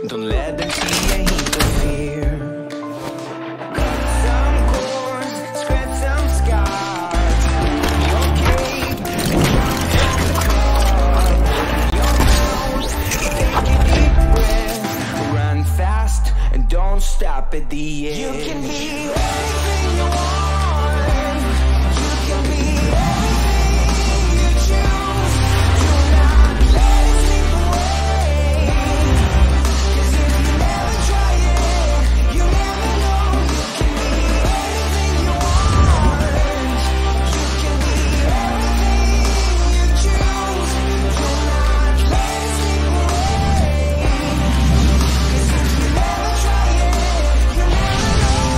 Don't let them see a hint of fear. Cut some corners, scratch some scars. Your cape and jump from the car. Your nose, take a deep breath. Run fast and don't stop at the edge. You can be anything you want. You can be anything you choose. Do not let it slip away. 'Cause if you never try it, you never know. You can be anything you want. You can be anything you choose. Do not let it slip away. 'Cause if you never try it, you never know.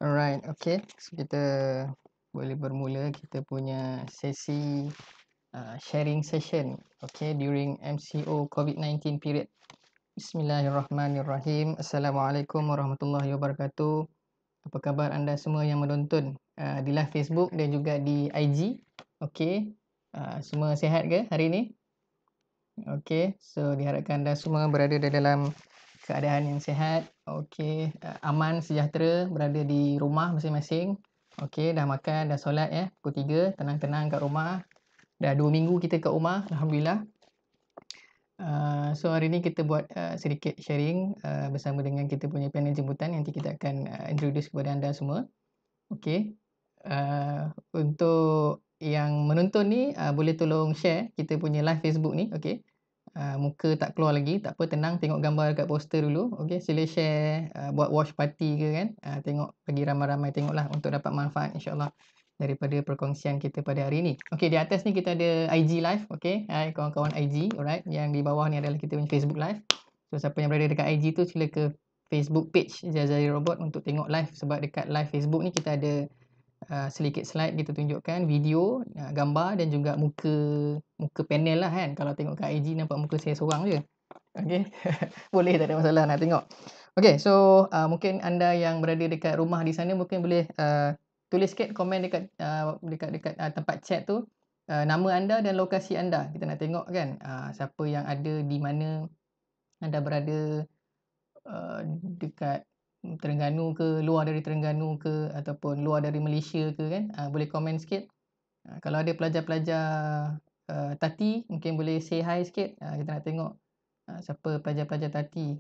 Alright, okay. So kita boleh bermula kita punya sesi sharing session, okay, during MCO COVID-19 period. Bismillahirrahmanirrahim. Assalamualaikum warahmatullahi wabarakatuh. Apa khabar anda semua yang menonton di live Facebook dan juga di IG? Okay, semua sihat ke hari ini? Okay, so diharapkan anda semua berada di dalam keadaan yang sihat, okey, aman, sejahtera, berada di rumah masing-masing. Okey, dah makan, dah solat ya, pukul 3, tenang-tenang kat rumah. Dah 2 minggu kita kat rumah, alhamdulillah. So hari ni kita buat sedikit sharing bersama dengan kita punya panel jemputan. Nanti kita akan introduce kepada anda semua. Okey. Untuk yang menonton ni boleh tolong share kita punya live Facebook ni, okey. Muka tak keluar lagi, tak apa, tenang, tengok gambar dekat poster dulu. Okey, sila share, buat watch party ke kan. Tengok, bagi ramai-ramai tengoklah untuk dapat manfaat insya-Allah daripada perkongsian kita pada hari ini. Okey, di atas ni kita ada IG live, okey. Hai kawan-kawan IG, alright. Yang di bawah ni adalah kita punya Facebook live. So siapa yang berada dekat IG tu sila ke Facebook page Jazari Robot untuk tengok live, sebab dekat live Facebook ni kita ada sedikit slide kita tunjukkan video, gambar dan juga muka panel lah kan. Kalau tengok kat IG nampak muka saya seorang je. Okey. Boleh, tak ada masalah nak tengok. Okey, so mungkin anda yang berada dekat rumah di sana mungkin boleh tulis sikit komen dekat dekat tempat chat tu, nama anda dan lokasi anda. Kita nak tengok kan siapa yang ada di mana anda berada, dekat Terengganu ke, luar dari Terengganu ke, ataupun luar dari Malaysia ke kan. Boleh komen sikit. Kalau ada pelajar-pelajar Tati mungkin boleh say hi sikit. Kita nak tengok siapa pelajar-pelajar Tati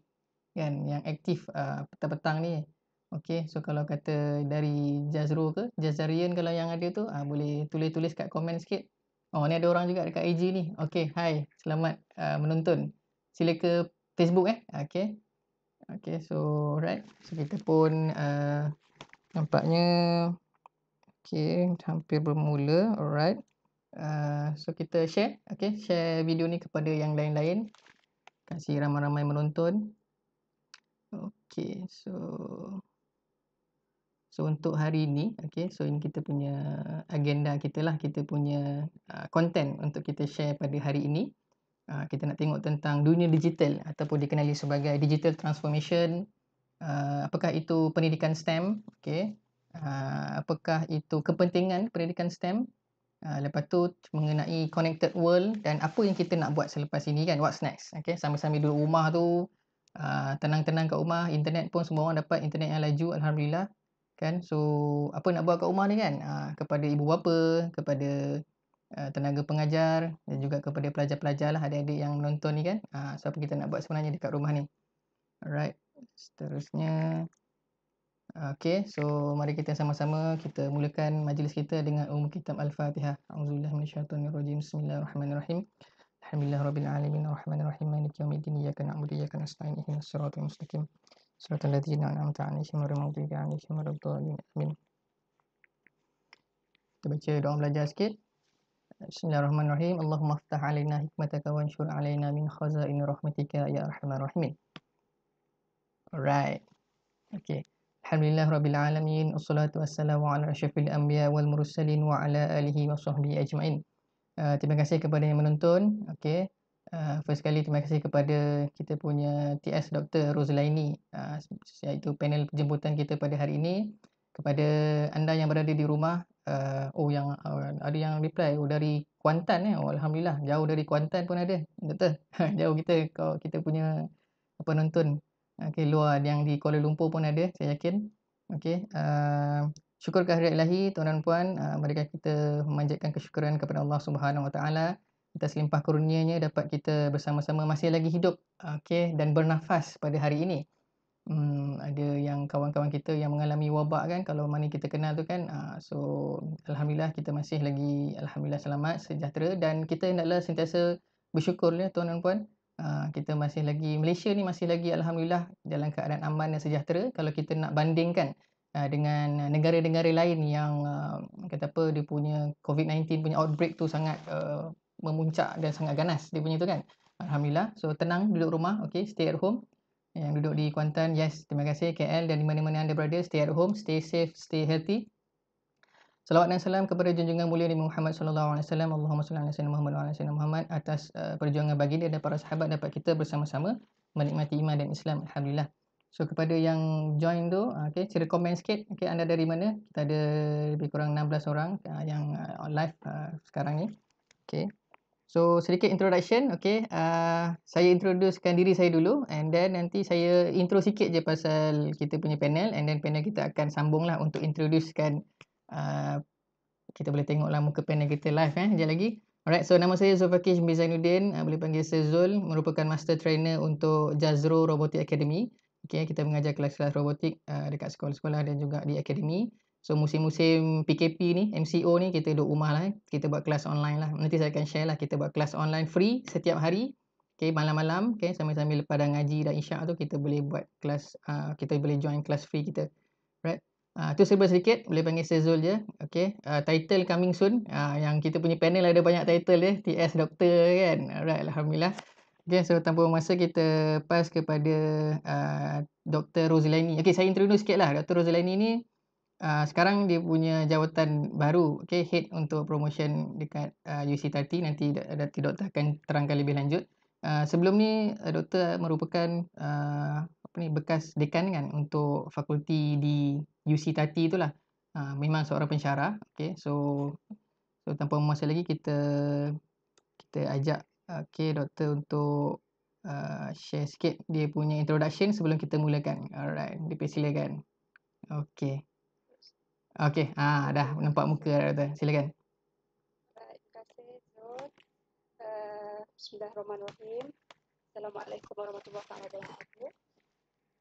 kan yang aktif petang-petang ni. Okey, so kalau kata dari Jazro ke, Jazarian kalau yang ada tu boleh tulis-tulis kat komen sikit. Oh, ni ada orang juga dekat IG ni. Okey, hi, selamat menonton. Sila ke Facebook okey. Okay, so right. So kita pun nampaknya okay, hampir bermula. Alright. So kita share, okay, share video ni kepada yang lain-lain. Kasih ramai-ramai menonton. Okay, so untuk hari ni, okay, so ini kita punya agenda kita lah, kita punya konten untuk kita share pada hari ini. Kita nak tengok tentang dunia digital ataupun dikenali sebagai digital transformation. Apakah itu pendidikan STEM, okey. Apakah itu kepentingan pendidikan STEM. Lepas tu mengenai connected world dan apa yang kita nak buat selepas ini kan, what's next. Okey, sambil-sambil duduk rumah tu, tenang-tenang kat rumah, internet pun semua orang dapat internet yang laju, alhamdulillah kan. So apa nak buat kat rumah ni kan, kepada ibu bapa, kepada tenaga pengajar dan juga kepada pelajar-pelajar lah, adik-adik yang menonton ni kan. So apa kita nak buat sebenarnya dekat rumah ni. Alright, seterusnya. Okey, so mari kita sama-sama kita mulakan majlis kita dengan kitab Al-Fatihah. Auzubillahi minasyaitonirrajim. Bismillahirrahmanirrahim. Alhamdulillahirabbil alamin arrahmanirrahim maliki yaumiddin iyyaka na'budu wa iyyaka nasta'in ihdinas siratal mustaqim siratal ladzina an'amta 'alaihim ghairil maghdubi 'alaihim waladdallin. Amin. Kita baca doa belajar sikit. Bismillahirrahmanirrahim. Allahumma aftah 'alaina hikmataka wanshur 'alaina min khazaini rahmatika ya arhamar rahimin. Alright. Okey. Alhamdulillah rabbil alamin. Wassalatu wassalamu ala asyrafil anbiya wal mursalin wa ala alihi wa sahbihi ajmain. Terima kasih kepada yang menonton. Okey. First kali terima kasih kepada kita punya TS Dr. Rozlaini, iaitu panel penjemputan kita pada hari ini. Kepada anda yang berada di rumah, yang ada yang reply dari Kuantan alhamdulillah, jauh dari Kuantan pun ada. Betul. Jauh kita punya penonton. Okey, luar yang di Kuala Lumpur pun ada, saya yakin. Okey, syukur kehadirat ilahi tuan dan puan, marilah kita memanjatkan kesyukuran kepada Allah Subhanahu Wa Taala atas limpah kurnianya dapat kita bersama-sama masih lagi hidup, okey, dan bernafas pada hari ini. Ada yang kawan-kawan kita yang mengalami wabak kan, kalau mana kita kenal tu kan. So alhamdulillah kita masih lagi alhamdulillah selamat, sejahtera, dan kita hendaklah sentiasa bersyukur ya tuan dan puan. Kita masih lagi, Malaysia ni masih lagi alhamdulillah dalam keadaan aman dan sejahtera kalau kita nak bandingkan dengan negara-negara lain yang kata apa, dia punya COVID-19 punya outbreak tu sangat memuncak dan sangat ganas dia punya tu kan. Alhamdulillah. So tenang, duduk rumah, okey, stay at home. Yang duduk di Kuantan, yes, terima kasih. KL dan di mana-mana anda berada, stay at home, stay safe, stay healthy. Salawat dan salam kepada junjungan mulia Nabi Muhammad sallallahu alaihi wasallam. Allahumma salli ala sayyidina Muhammad wa ala sayyidina Muhammad atas perjuangan baginda dan para sahabat dapat kita bersama-sama menikmati iman dan Islam, alhamdulillah. So kepada yang join tu, okey, sila komen sikit, okey, anda dari mana? Kita ada lebih kurang 16 orang yang live sekarang ni. Okey. So sedikit introduction, okay. Saya introducekan diri saya dulu, and then nanti saya intro sikit je pasal kita punya panel, and then panel kita akan sambung lah untuk introducekan. Kita boleh tengoklah muka panel kita live sekejap lagi. Alright, so nama saya Zulfakir bin Zainuddin, boleh panggil saya Zul, merupakan master trainer untuk Jazro Robotic Academy. Okay, kita mengajar kelas-kelas robotik dekat sekolah-sekolah dan juga di akademi. So musim-musim PKP ni, MCO ni, kita duduk rumah lah. Kita buat kelas online lah. Nanti saya akan share lah, kita buat kelas online free setiap hari. Okay, malam-malam, okay, sambil-sambil lepas dah ngaji dan isyak tu, kita boleh buat kelas, kita boleh join kelas free kita. Right. Tu serba sedikit, boleh panggil saya Zul je. Okay. Title coming soon. Yang kita punya panel ada banyak title dia. TS Doktor kan. Alright, alhamdulillah. Okay, so tanpa masa kita pass kepada Dr. Rozlaini. Okay, saya introduce sikit lah. Dr. Rozlaini ni sekarang dia punya jawatan baru, okay, head untuk promotion dekat UC30. Nanti doktor akan terangkan lebih lanjut. Sebelum ni doktor merupakan bekas dekan kan untuk fakulti di UC30 itulah. Memang seorang pensyarah. Okay, so tanpa masa lagi kita ajak doktor untuk share sikit dia punya introduction sebelum kita mulakan. Alright, dipersilakan. Okay. Okey, dah nampak muka dah doktor. Silakan. Terima kasih Zul. Bismillahirrahmanirrahim. Assalamualaikum warahmatullahi wabarakatuh.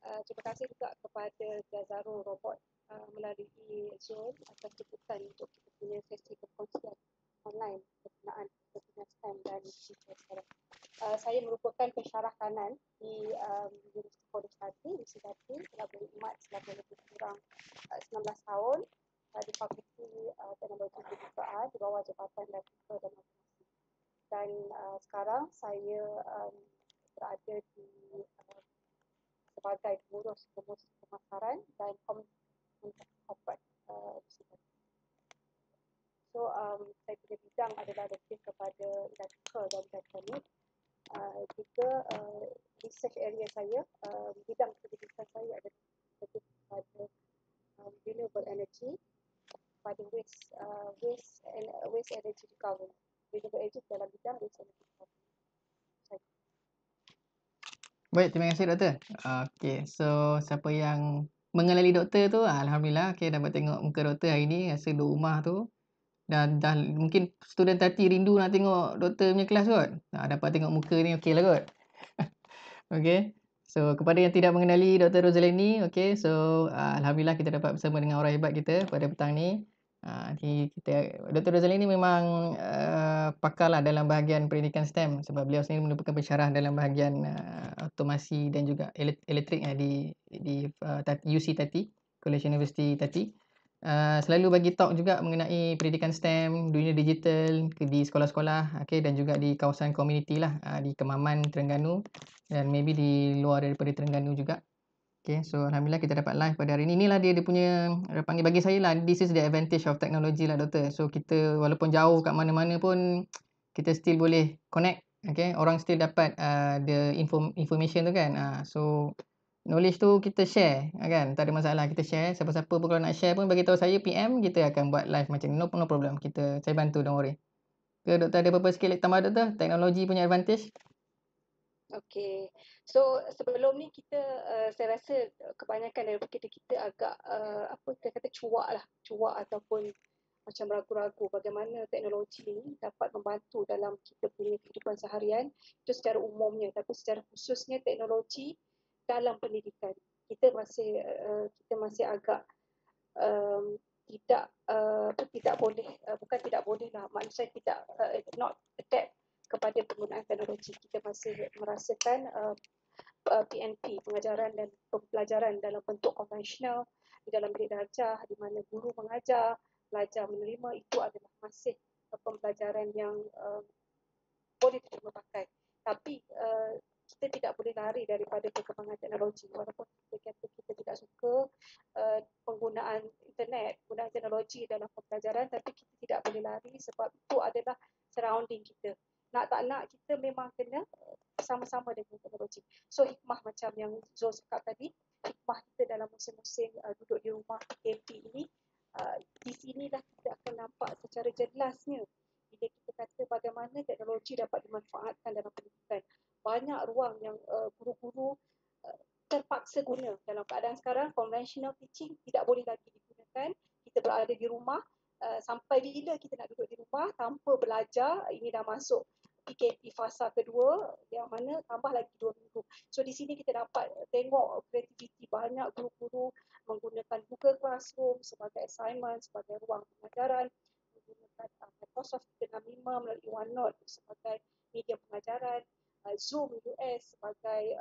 Terima kasih juga kepada Jazaro Robot melalui Zul atas jemputan untuk kita punya sesi perkongsian online berkenaan dengan STEM dan digital sekarang. Saya merupakan pensyarah kanan di Universiti College Tati, UC30, telah berkhidmat selama lebih kurang 19 tahun di Fakulti Teknologi Kebukaan di bawah Jabatan Elektrikal dan Otomasi. Dan sekarang saya berada di sebagai pengurus promosi pemasaran dan komunikasi corporate UC30. So saya punya bidang adalah lebih kepada elektrikal dan mekanik. Juga research area saya, bidang pendidikan saya adalah lebih kepada renewable energy, pada waste energy recovery. Renewable energy dalam bidang waste energy recovery. Baik, terima kasih doktor. Okey, so siapa yang mengenali doktor tu, alhamdulillah okey dapat tengok muka doktor hari ni, rasa duduk rumah tu dah mungkin student tati rindu nak tengok doktor punya kelas kot. Dapat tengok muka ni okeylah kot. Okey. So kepada yang tidak mengenali Dr. Rosalini, okey, so alhamdulillah kita dapat bersama dengan orang hebat kita pada petang ni. Dr. Rosalini memang pakarlah dalam bahagian pendidikan STEM sebab beliau sendiri merupakan pensyarah dalam bahagian automasi dan juga elektrik di UC Tati, College University Tati. Selalu bagi talk juga mengenai pendidikan STEM, dunia digital di sekolah-sekolah, okey, dan juga di kawasan komuniti lah, di Kemaman, Terengganu dan maybe di luar daripada Terengganu juga. Okay, so alhamdulillah kita dapat live pada hari ini. Inilah dia punya panggil bagi saya lah. This is the advantage of technology lah doktor. So kita walaupun jauh kat mana-mana pun kita still boleh connect. Okay, orang still dapat the information tu kan. So knowledge tu kita share kan. Tak ada masalah kita share. Siapa-siapa pun kalau nak share pun bagi tahu saya PM, kita akan buat live macam ni. No problem. Saya bantu, don't worry. Okay, doktor ada apa-apa sikit tambah doktor? Teknologi punya advantage? Okey. So sebelum ni kita saya rasa kebanyakan daripada kita agak apa kita kata cuak ataupun macam ragu-ragu bagaimana teknologi ni dapat membantu dalam kita punya kehidupan seharian itu secara umumnya, tapi secara khususnya teknologi dalam pendidikan. Kita masih agak tidak boleh bukan tidak boleh lah, maksudnya tidak not adapt kepada penggunaan teknologi. Kita masih merasakan PNP, pengajaran dan pembelajaran dalam bentuk konvensional di dalam bilik darjah di mana guru mengajar, pelajar menerima, itu adalah masih pembelajaran yang boleh diterima pakai. Tapi kita tidak boleh lari daripada perkembangan teknologi walaupun kita kata kita tidak suka penggunaan internet, penggunaan teknologi dalam pembelajaran, tapi kita tidak boleh lari sebab itu adalah surrounding kita. Nak tak nak kita memang kena sama-sama dengan teknologi. So hikmah macam yang Zul cakap tadi, hikmah kita dalam musim-musim duduk di rumah PKP ini, di sinilah kita akan nampak secara jelasnya bila kita kata bagaimana teknologi dapat dimanfaatkan dalam pendidikan. Banyak ruang yang guru-guru terpaksa guna. Dalam keadaan sekarang, conventional teaching tidak boleh lagi digunakan. Kita berada di rumah, sampai bila kita nak duduk di rumah tanpa belajar. Ini dah masuk PKP fasa kedua yang mana tambah lagi 2 minggu. So di sini kita dapat tengok kreativiti banyak guru-guru menggunakan Google Classroom sebagai assignment, sebagai ruang pengajaran, menggunakan Microsoft 365 melalui OneNote sebagai media pengajaran, Zoom US sebagai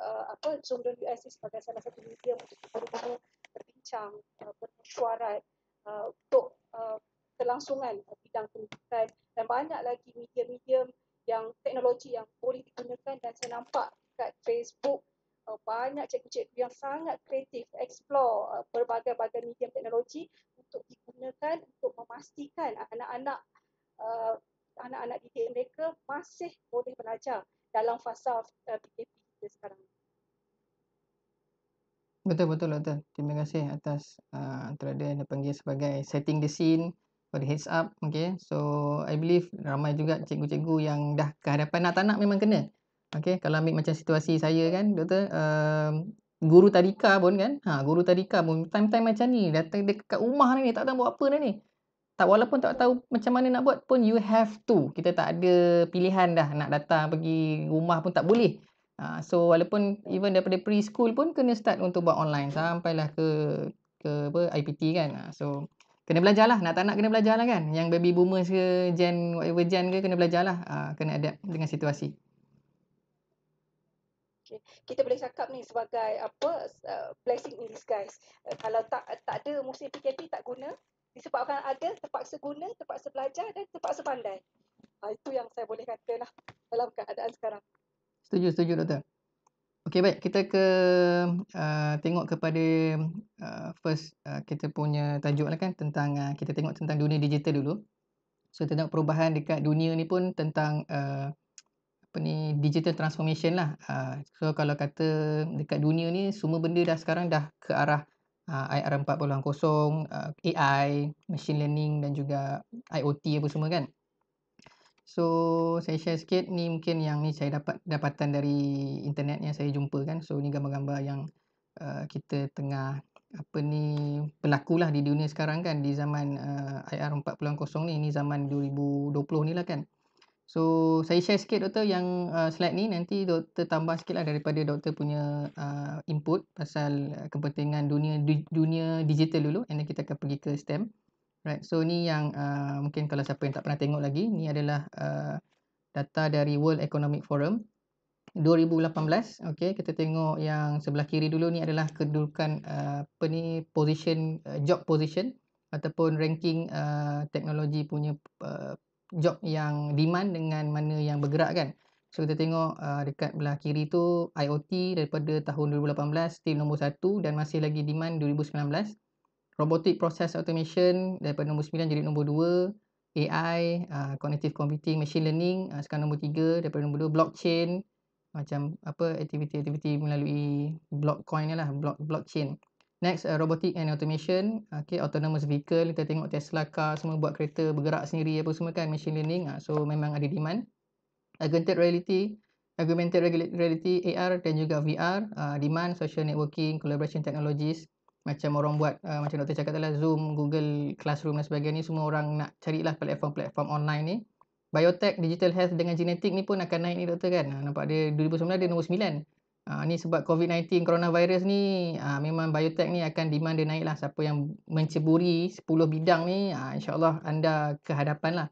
Zoom dan US sebagai salah satu media untuk guru-guru berbincang, bermesyuarat untuk kelangsungan bidang pendidikan, dan banyak lagi media-media yang teknologi yang boleh digunakan. Dan saya nampak kat Facebook banyak cikgu-cikgu yang sangat kreatif explore berbagai-bagai medium teknologi untuk digunakan untuk memastikan anak-anak didik mereka masih boleh belajar dalam fasa PKP kita sekarang. Betul doktor. Terima kasih atas antara yang dipanggil sebagai setting the scene for the heads up. Okay, so I believe ramai juga cikgu-cikgu yang dah kehadapan nak tak nak memang kena. Okay, kalau ambil macam situasi saya kan doktor, guru tadika pun kan, guru tadika pun time-time macam ni datang dekat rumah ni tak tahu buat apa dah ni. Walaupun tak tahu macam mana nak buat pun you have to. Kita tak ada pilihan dah nak datang pergi rumah pun tak boleh. So walaupun even daripada preschool pun kena start untuk buat online sampailah ke IPT kan. So kena belajar lah, nak tak nak kena belajar lah kan. Yang baby boomers ke gen whatever gen ke kena belajar lah, kena adapt dengan situasi. Kita boleh cakap ni sebagai blessing in disguise. Kalau tak ada musim PKP tak guna, disebabkan ada terpaksa guna, terpaksa belajar dan terpaksa pandai. Itu yang saya boleh kata lah dalam keadaan sekarang. Setuju doktor. Okey, baik, kita tengok kepada first kita punya tajuk lah kan tentang kita tengok tentang dunia digital dulu. So tengok perubahan dekat dunia ni pun tentang digital transformation lah. So kalau kata dekat dunia ni semua benda dah sekarang dah ke arah IR 4.0, AI, machine learning dan juga IoT apa semua kan. So saya share sikit ni, mungkin yang ni saya dapatan dari internet yang saya jumpa kan. So ni gambar-gambar yang kita tengah berlakulah di dunia sekarang kan, di zaman IR 4.0 ni. Ni zaman 2020 ni lah kan. So saya share sikit doktor yang slide ni, nanti doktor tambah sikit lah daripada doktor punya input pasal kepentingan dunia digital dulu, and then kita akan pergi ke STEM. Right, so ni yang mungkin kalau siapa yang tak pernah tengok lagi, ni adalah data dari World Economic Forum 2018. Okey, kita tengok yang sebelah kiri dulu ni adalah kedudukan position, job position ataupun ranking teknologi punya job yang demand dengan mana yang bergerak kan. So kita tengok dekat belah kiri tu IoT daripada tahun 2018 still nombor 1 dan masih lagi demand 2019. Robotic Process Automation daripada nombor 9 jadi nombor 2. AI, Cognitive Computing, Machine Learning sekarang nombor 3 daripada nombor 2. Blockchain, macam aktiviti-aktiviti melalui blockcoin ni lah, blockchain. Next, Robotic and Automation, Autonomous Vehicle, kita tengok Tesla car semua buat kereta bergerak sendiri apa semua kan, Machine Learning. So memang ada demand. Augmented Reality, AR dan juga VR, demand. Social Networking, Collaboration Technologies, macam orang buat macam doktor cakap tadi, Zoom, Google Classroom dan sebagainya, semua orang nak carilah platform-platform online ni. Biotech, Digital Health dengan Genetik ni pun akan naik ni doktor kan. Nampak dia 2019 dia nombor 9. Ni sebab COVID-19 coronavirus ni, memang biotech ni akan demand dia naik lah. Siapa yang menceburi 10 bidang ni, insyaAllah anda ke hadapan lah.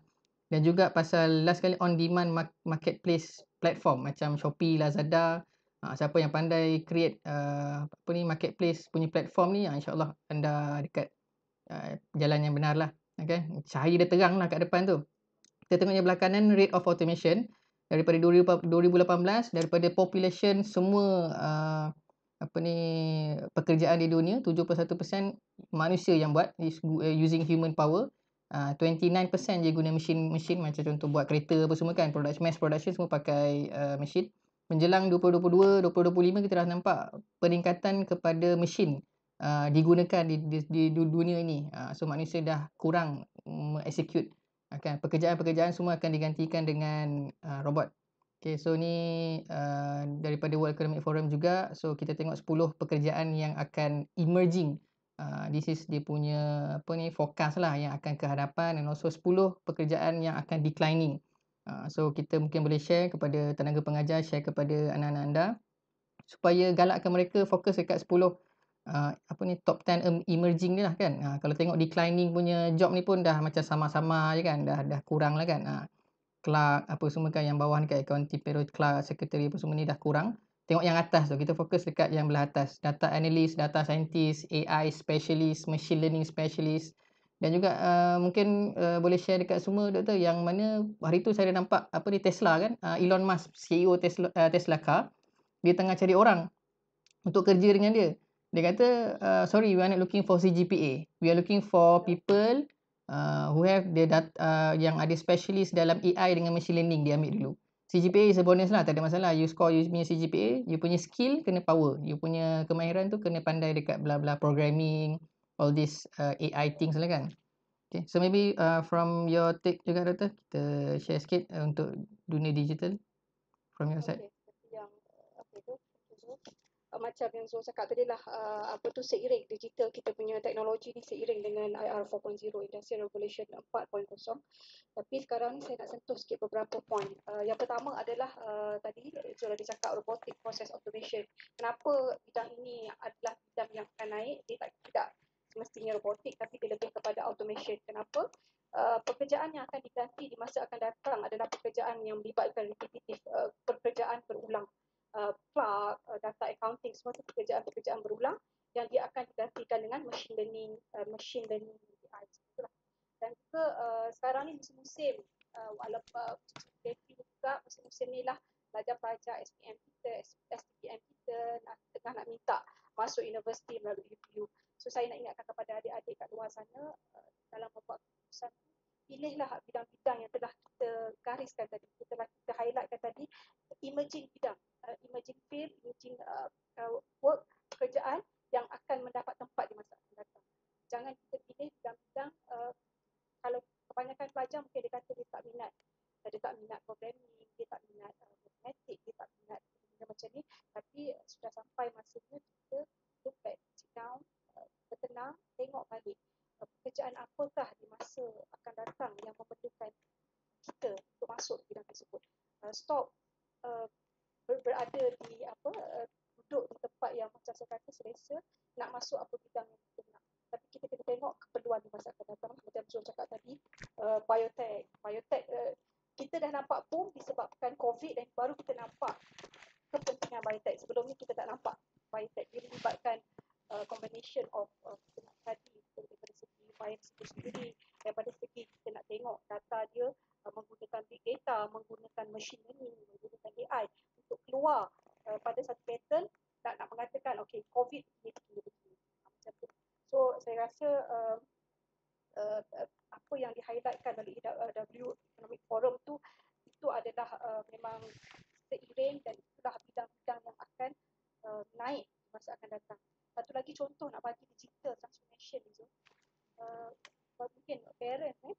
Dan juga pasal last kali on demand marketplace platform macam Shopee, Lazada, siapa yang pandai create marketplace punya platform ni, insyaAllah anda dekat jalan yang benar lah. Okay? Cahaya dia terang lah kat depan tu. Kita tengok yang belah kanan, rate of automation daripada 2018, daripada population semua pekerjaan di dunia, 71% manusia yang buat using human power. 29% je guna mesin macam contoh buat kereta apa semua kan, mass production semua pakai mesin. Menjelang 2022, 2025 kita dah nampak peningkatan kepada mesin digunakan di dunia ini. So manusia dah kurang execute kan, pekerjaan-pekerjaan semua akan digantikan dengan robot. Okay, so ni daripada World Economic Forum juga. So kita tengok 10 pekerjaan yang akan emerging. This is dia punya forecast lah yang akan ke hadapan, dan also 10 pekerjaan yang akan declining. So kita mungkin boleh share kepada tenaga pengajar, share kepada anak-anak anda supaya galakkan mereka fokus dekat 10 top 10 emerging ni lah kan. Kalau tengok declining punya job ni pun dah macam sama-sama je kan, dah kurang lah kan. Clerk apa semua kan, yang bawah ni kat accounting, payroll clerk, secretary apa semua ni dah kurang. Tengok yang atas tu, kita fokus dekat yang belah atas. Data analyst, data scientist, AI specialist, machine learning specialist. Dan juga mungkin boleh share dekat semua doktor, yang mana hari tu saya nampak Tesla kan, Elon Musk, CEO Tesla car, dia tengah cari orang untuk kerja dengan dia. Dia kata, sorry, we are not looking for CGPA. We are looking for people who have the data, yang ada specialist dalam AI dengan machine learning, dia ambil dulu. CGPA is a bonus lah, tak ada masalah. You score you punya CGPA, you punya skill kena power. You punya kemahiran tu kena pandai dekat bla-bla programming, all this AI things lah kan. Okay, so maybe from your take juga doktor, kita share sikit untuk dunia digital from your side. Macam yang Zul cakap tadi lah, seiring digital kita punya teknologi ni seiring dengan IR 4.0, Industrial Revolution 4.0. Tapi sekarang ni saya nak sentuh sikit beberapa point. Yang pertama adalah tadi Zul ada cakap robotic process automation. Kenapa bidang ini adalah bidang yang akan naik? Dia tidak semestinya robotik, tapi dia lebih kepada automation. Kenapa? Pekerjaan yang akan diganti di masa akan datang adalah pekerjaan yang melibatkan repetitif, pekerjaan berulang. Clerk, data accounting, semua itu pekerjaan-pekerjaan berulang yang dia akan digantikan dengan machine learning AI. Dan juga sekarang ni musim-musim, walaupun juga musim-musim ni lah pelajar-pelajar SPM kita, SPM kita tengah nak minta masuk universiti melalui UPU. So saya nak ingatkan kepada adik-adik kat luar sana, dalam membuat keputusan pilihlah bidang-bidang yang telah kita gariskan tadi, telah kita highlightkan tadi, emerging bidang, emerging field, emerging work, pekerjaan yang akan mendapat tempat di masa akan datang. Jangan kita pilih bidang-bidang kalau kebanyakan pelajar mungkin dia kata dia tak minat programming, dia tak minat matematik, dia tak minat benda macam ni, tapi sudah sampai masanya kita look back, sit down, bertenang, tengok balik pekerjaan apakah di masa akan datang yang memerlukan kita untuk masuk bidang tersebut. Stop berada di duduk di tempat yang macam saya kata selesa nak masuk apa bidang yang kita nak. Tapi kita kena tengok keperluan di masa akan datang. Macam Zul cakap tadi, biotech kita dah nampak boom disebabkan COVID dan baru kita nampak kepentingan biotech. Sebelum ni kita tak nampak biotech. Dia melibatkan combination of tadi daripada segi virus itu sendiri, daripada segi kita nak tengok data dia menggunakan big data, menggunakan machine learning, menggunakan AI untuk keluar pada satu pattern nak mengatakan okay, COVID ni begini macam tu. So saya rasa apa yang di-highlightkan oleh EW Economic Forum tu itu adalah memang seiring dan itulah bidang-bidang yang akan naik di masa akan datang. Satu lagi contoh nak bagi digital transformation ni, mungkin parents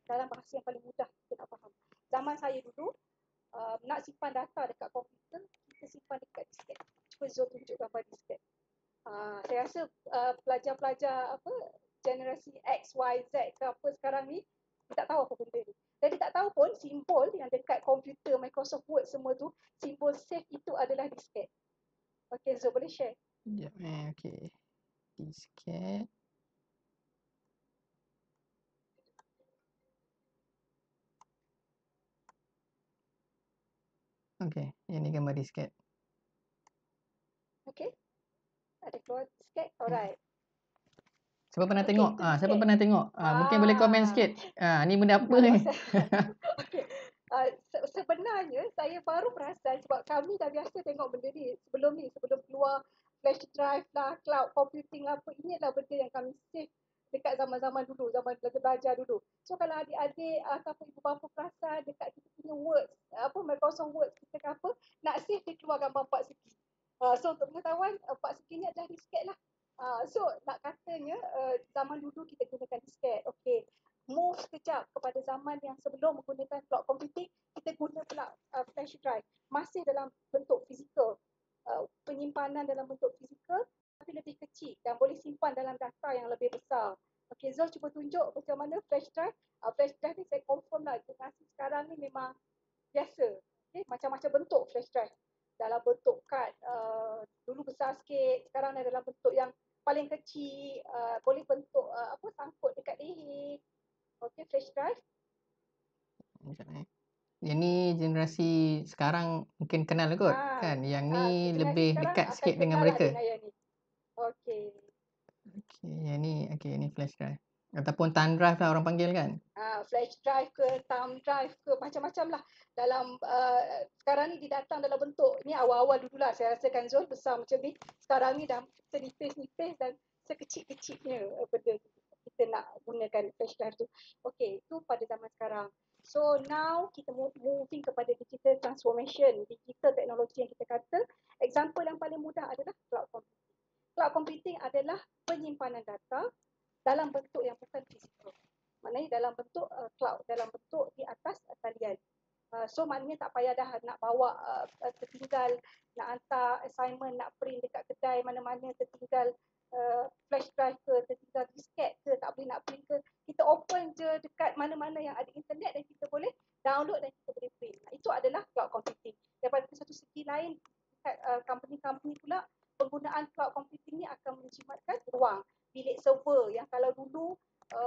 dalam bahasa yang paling mudah kita nak faham. Zaman saya dulu nak simpan data dekat komputer, kita simpan dekat disket. Cuba Zul tunjuk gambar disket. Saya rasa pelajar-pelajar generasi X, Y, Z ke apa sekarang ni dia tak tahu apa benda ni. Dan dia tak tahu pun simbol yang dekat komputer Microsoft Word semua tu, simbol save itu adalah disket. Okay, Zul boleh share? Sekejap okay. Disket. Okay, yang ni gambar disket. Okay, ada keluar disket? Alright. Siapa pernah Okay, tengok? itu Siapa disket. pernah tengok? Mungkin boleh komen sikit. Ni benda apa ni? Okay. Sebenarnya saya baru perasan sebab kami dah biasa tengok benda ni sebelum keluar flash drive lah, cloud computing lah, apa ini adalah benda yang kami save dekat zaman-zaman dulu, zaman belajar dulu. So kalau adik-adik ataupun ibu bapa perasan dekat kita punya Word, Microsoft Word kita ke apa, nak save dia keluar gambar 4 segi. So untuk pengetahuan 4 segi ni adalah disket lah. So nak katanya zaman dulu kita gunakan disket. Okay, move sekejap kepada zaman yang sebelum menggunakan cloud computing, kita guna pula flash drive. Masih dalam bentuk fizikal, penyimpanan dalam bentuk fizikal tapi lebih kecil dan boleh simpan dalam data yang lebih besar. Okay, Zul cuba tunjuk macam mana flash drive. Flash drive ni saya confirm lah, generasi sekarang ni memang biasa. Okay, macam-macam bentuk flash drive. Dalam bentuk kad, dulu besar sikit, sekarang dalam bentuk yang paling kecil, boleh bentuk sangkut dekat leher. Okay, flash drive. Yang ni generasi sekarang mungkin kenal kot kan. Yang ni lebih dekat sikit dengan mereka. Okay. Okay, yang ni flash drive. Ataupun thumb drive lah orang panggil kan. Flash drive ke, thumb drive ke, macam-macam lah. Dalam sekarang ni dia datang dalam bentuk, ni awal-awal dululah saya rasakan Zul besar macam ni. Sekarang ni dah senipis-nipis dan sekecil-kecilnya benda kita nak gunakan flash drive tu. Okay, itu pada zaman sekarang. So now kita moving kepada digital transformation, digital teknologi yang kita kata. Example yang paling mudah adalah cloud computing. Cloud computing adalah penyimpanan data dalam bentuk yang bukan fizikal. Maknanya dalam bentuk cloud, dalam bentuk di atas talian. So maknanya tak payah dah nak bawa tertinggal, nak hantar assignment, nak print dekat kedai mana-mana tertinggal flash drive ke, tertinggal disket ke, tak boleh nak print ke. Kita open je dekat mana-mana yang ada internet dan kita boleh download dan kita boleh print. Itu adalah cloud computing. Daripada satu segi lain, company-company pula penggunaan cloud computing ni akan menjimatkan ruang. Bilik server yang kalau dulu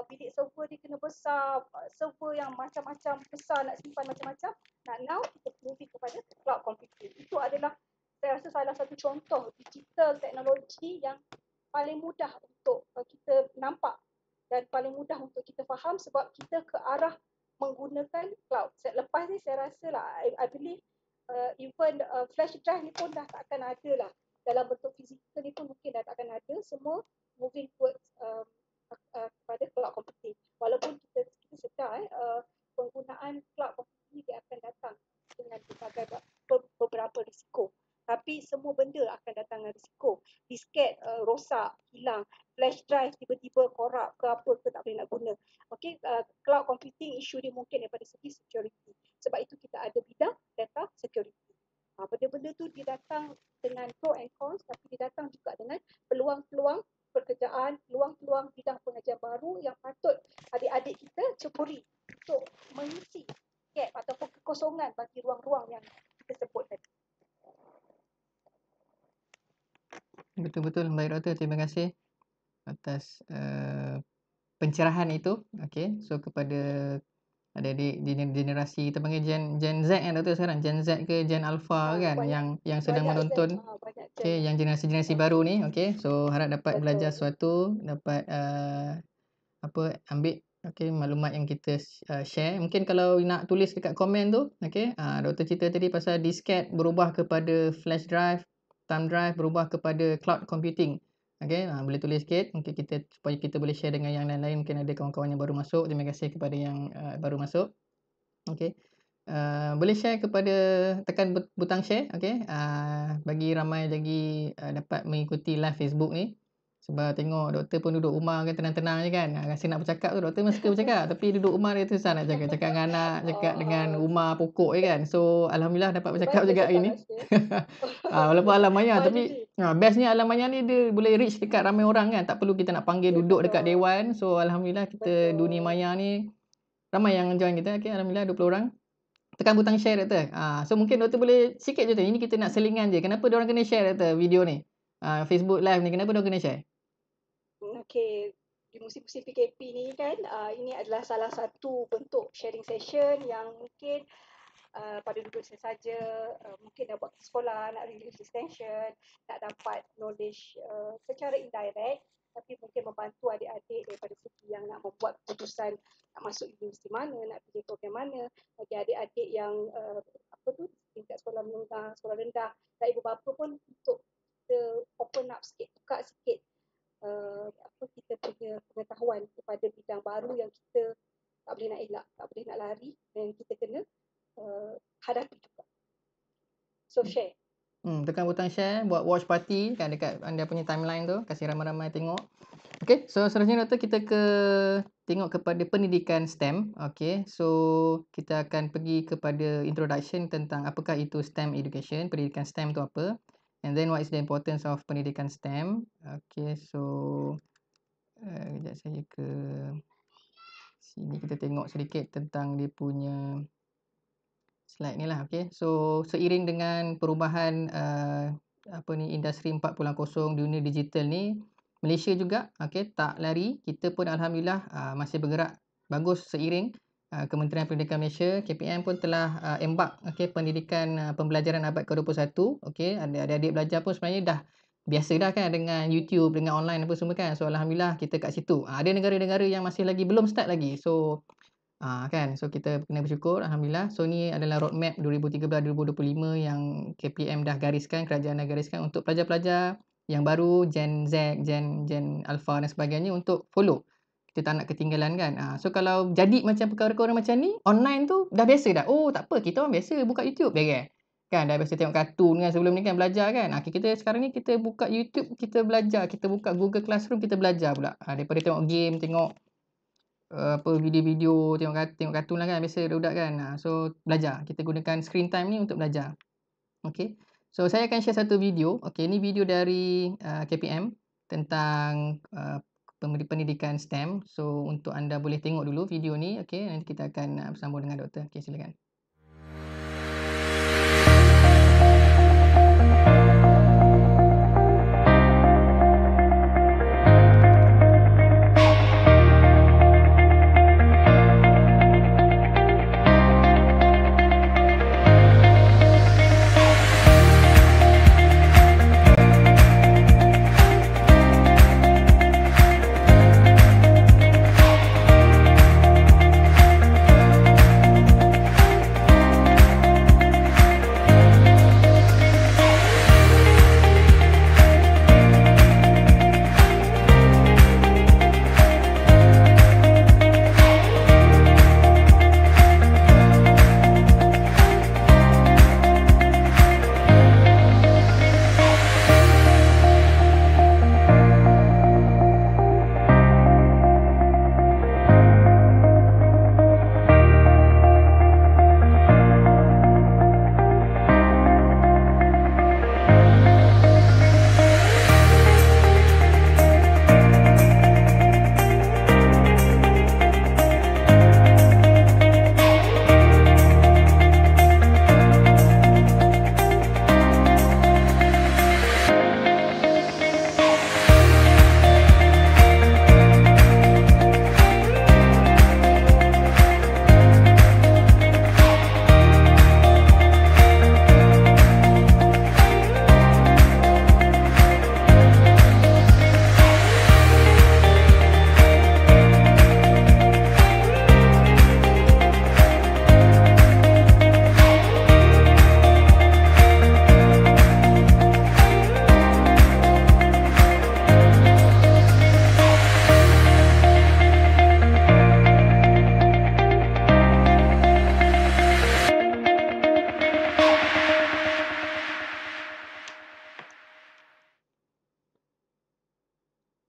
bilik server dia kena besar, server yang macam-macam besar nak simpan macam-macam. Now kita moving kepada cloud computing. Itu adalah saya rasa salah satu contoh digital teknologi yang paling mudah untuk kita nampak dan paling mudah untuk kita faham sebab kita ke arah menggunakan cloud. Lepas ni saya rasa lah, I believe even flash drive ni pun dah tak akan ada lah. Dalam bentuk fizikal ni pun mungkin dah tak akan ada. Semua moving towards kepada cloud computing. Walaupun kita dengan risiko. Disket rosak, hilang, flash drive tiba-tiba korup ke apa ke tak boleh nak guna. Okey, cloud computing isu dia mungkin daripada segi security. Sebab itu kita ada bidang data security. Benda-benda tu dia datang dengan pro and cons, tapi dia datang juga dengan peluang-peluang pekerjaan, peluang-peluang bidang pengajian baru yang patut adik-adik kita ceburi untuk mengisi gap ataupun kekosongan bagi ruang-ruang yang kita sebut tadi. Betul-betul. Baik Doktor, terima kasih atas pencerahan itu. Okey, so kepada adik-adik generasi kita panggil Gen Z kan Doktor sekarang, Gen Z ke Gen Alpha kan, yang sedang menonton, okey, yang generasi baru ni, okey, so harap dapat belajar sesuatu, dapat ambil maklumat yang kita share. Mungkin kalau nak tulis dekat komen tu, okey, Doktor cerita tadi pasal disket berubah kepada flash drive, thumb drive berubah kepada cloud computing. Okey, boleh tulis sikit mungkin supaya kita boleh share dengan yang lain-lain. Mungkin ada kawan-kawan yang baru masuk. Terima kasih kepada yang baru masuk. Okey. Boleh share kepada, tekan butang share, okey. Bagi ramai lagi dapat mengikuti live Facebook ni. Sebab tengok doktor pun duduk rumah kan, tenang-tenang je kan. Rasa nak bercakap tu, doktor memang suka bercakap. Tapi duduk rumah dia susah nak cakap. Cakap dengan anak, cakap dengan rumah pokok je kan. So, Alhamdulillah dapat bercakap juga hari ni. Walaupun alam maya, tapi bestnya alam maya ni dia boleh reach dekat ramai orang kan. Tak perlu kita nak panggil duduk dekat dewan. So, Alhamdulillah kita dunia maya ni ramai yang join kita. Okay, Alhamdulillah 20 orang. Tekan butang share doktor. So, mungkin doktor boleh sikit je tu. Ini kita nak selingan je. Kenapa diorang kena share doktor video ni? Facebook live ni kenapa diorang kena share? Okey, di musim-musim PKP ni kan, ini adalah salah satu bentuk sharing session yang mungkin pada duduk saja, mungkin nak buat sekolah, nak release extension, nak dapat knowledge secara indirect, tapi mungkin membantu adik-adik daripada segi yang nak membuat keputusan nak masuk universiti mana, nak pilih program mana, bagi adik-adik yang tingkat sekolah menengah, sekolah rendah, dan ibu bapa pun untuk kita open up sikit, buka sikit kita punya pengetahuan kepada bidang baru yang kita tak boleh nak elak, tak boleh nak lari, dan kita kena hadapi juga. So share. Tekan butang share, buat watch party kan dekat anda punya timeline tu, kasih ramai-ramai tengok. Okey, so seterusnya doktor kita tengok kepada pendidikan STEM. Okey, so kita akan pergi kepada introduction tentang apakah itu STEM education, pendidikan STEM tu apa. And then what is the importance of pendidikan STEM. Okay, so kejap saya ke sini kita tengok sedikit tentang dia punya slide ni lah. Okay, so seiring dengan perubahan industri 4.0 dunia digital ni, Malaysia juga tak lari. Kita pun Alhamdulillah masih bergerak bagus seiring. Kementerian Pendidikan Malaysia, KPM pun telah embark pendidikan pembelajaran abad ke-21. Adik-adik belajar pun sebenarnya dah biasa dah kan dengan YouTube, dengan online apa semua kan. So Alhamdulillah kita kat situ. Ada negara-negara yang masih lagi belum start lagi. So kan, so kita kena bersyukur Alhamdulillah. So ni adalah roadmap 2013-2025 yang KPM dah gariskan, kerajaan dah gariskan untuk pelajar-pelajar yang baru, Gen Z, Gen Alpha dan sebagainya untuk follow. Kita tak nak ketinggalan kan. So kalau jadi macam perkara-perkara macam ni, online tu dah biasa dah. Oh tak apa, kita orang biasa buka YouTube beres. Kan dah biasa tengok kartun kan sebelum ni kan, belajar kan. Kita sekarang ni kita buka YouTube, kita belajar. Kita buka Google Classroom, kita belajar pula. Daripada tengok game, tengok video-video, tengok kartun lah kan. Biasa budak kan. So belajar. Kita gunakan screen time ni untuk belajar. Okay. So saya akan share satu video. Okay, ni video dari KPM tentang pendidikan STEM. So untuk anda boleh tengok dulu video ni. Okay, nanti kita akan bersambung dengan doktor. Okay, silakan.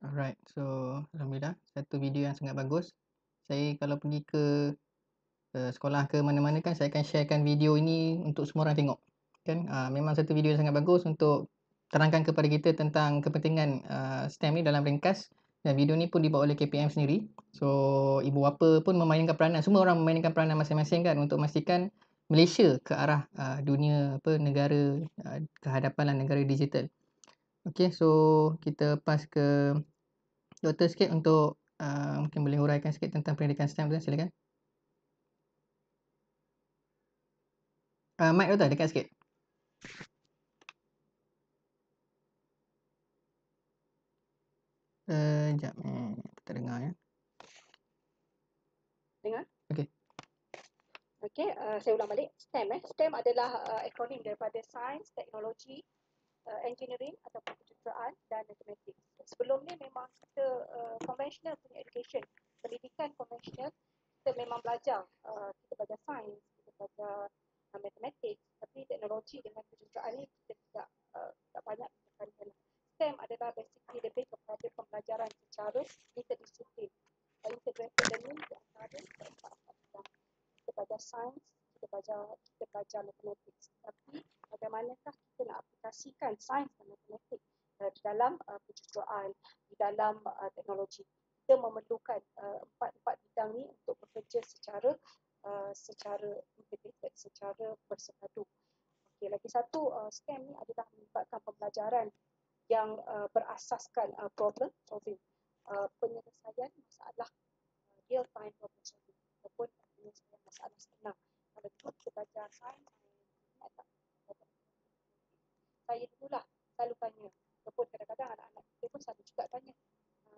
Alright, so alhamdulillah satu video yang sangat bagus. Saya kalau pergi ke sekolah ke mana-mana kan saya akan sharekan video ini untuk semua orang tengok. Kan memang satu video yang sangat bagus untuk terangkan kepada kita tentang kepentingan STEM ni dalam ringkas, dan video ni pun dibuat oleh KPM sendiri. So ibu bapa pun memainkan peranan, semua orang memainkan peranan masing-masing kan untuk memastikan Malaysia ke arah dunia negara kehadapan negara digital. Okey, so kita pass ke Doktor sikit untuk mungkin boleh huraikan sikit tentang pendidikan STEM tu, silakan. Mic Doktor dekat sikit. Sekejap. Tak dengar ya. Dengar? Okey. Okey, saya ulang balik. STEM. STEM adalah akronim daripada Sains, Teknologi, Engineering ataupun kejuruteraan dan Matematik. Sebelum ni memang kita conventional punya education, pendidikan konvensional, kita memang belajar, kita belajar sains, kita belajar matematik, tapi teknologi dengan kejuruteraan ni kita tidak banyak menekankan. STEM adalah basically lebih kepada pembelajaran secara interdisiplin, integrated learning di antara keempat-empat bidang. Kita belajar sains, kita belajar matematik. Tapi bagaimanakah kita nak aplikasikan sains dan matematik di dalam kejuruteraan, di dalam teknologi. Kita memerlukan empat-empat bidang ni untuk bekerja secara integrated, secara bersepadu. Okey, lagi satu, STEM ni adalah melibatkan pembelajaran yang berasaskan problem solving, penyelesaian masalah, real time problem solving ataupun penyelesaian masalah sebenar. Kalau dulu kita belajar sains, ingat tak? Saya dululah selalu tanya, ataupun kadang-kadang anak-anak kita pun selalu juga tanya,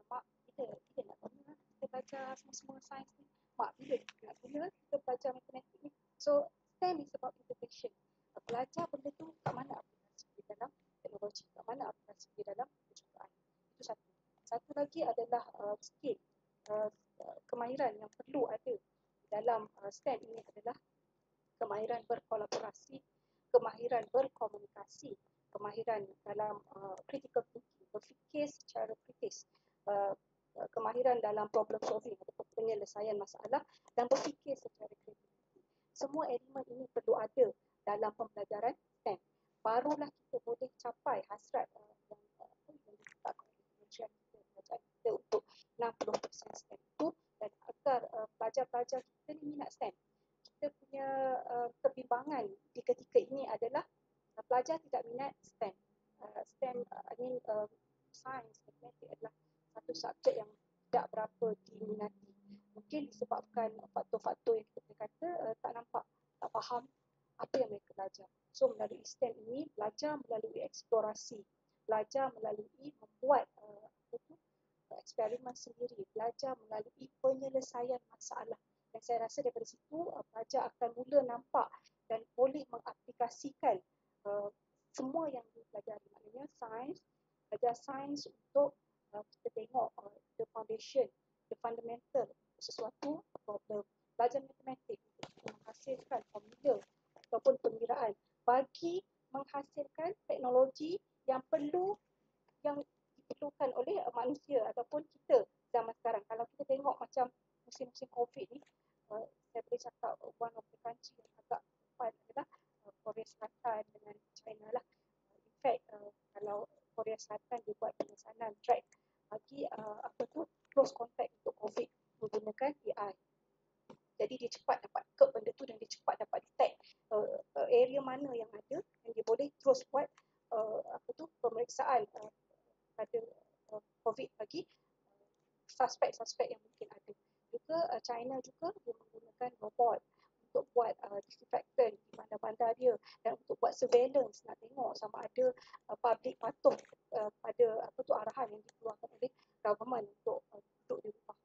mak, bila nak guna kita belajar semua sains ni? Mak, bila nak guna kita belajar matematik ni? So, STEM is about integration. Belajar benda tu kat mana aplikasi di dalam teknologi, kat mana aplikasi di dalam kejuruteraan. Itu satu. Satu lagi adalah skill, kemahiran yang perlu ada di dalam STEM ini adalah kemahiran berkolaborasi, kemahiran berkomunikasi, kemahiran dalam critical thinking, berfikir secara kritis, kemahiran dalam problem solving atau penyelesaian masalah, dan berfikir secara kreatif. Semua elemen ini perlu ada dalam pembelajaran STEM. Barulah kita boleh capai hasrat yang ditetapkan oleh Kementerian kita, kerajaan kita untuk 60% STEM itu, dan agar pelajar-pelajar kita ni minat STEM. Kita punya kebimbangan di ketika ini adalah pelajar tidak minat STEM. STEM, sains, matematik adalah satu subjek yang tidak berapa diminati. Mungkin disebabkan faktor-faktor yang kita kata tak nampak, tak faham apa yang mereka belajar. So melalui STEM ini, belajar melalui eksplorasi, belajar melalui membuat eksperimen sendiri, belajar melalui penyelesaian masalah. Dan saya rasa daripada situ pelajar akan mula nampak dan boleh mengaplikasikan semua yang dipelajari. Maknanya sains, belajar sains untuk kita tengok the foundation, the fundamental sesuatu problem. Belajar matematik untuk menghasilkan formula ataupun pengiraan bagi menghasilkan teknologi yang diperlukan oleh manusia ataupun kita zaman sekarang. Kalau kita tengok macam musim-musim COVID ni, saya boleh cakap one of the country yang agak depan adalah Korea Selatan dengan China lah. In fact, kalau Korea Selatan dia buat pemesanan track bagi close contact untuk COVID menggunakan AI. Jadi dia cepat dapat ke benda tu dan dia cepat dapat detect area mana yang ada dan dia boleh terus buat pemeriksaan pada COVID bagi suspek-suspek yang mungkin ada. Juga China juga dia menggunakan robot untuk buat disinfectant di bandar-bandar dia dan untuk buat surveillance, nak tengok sama ada public patuh pada arahan yang dikeluarkan oleh government untuk duduk di rumah.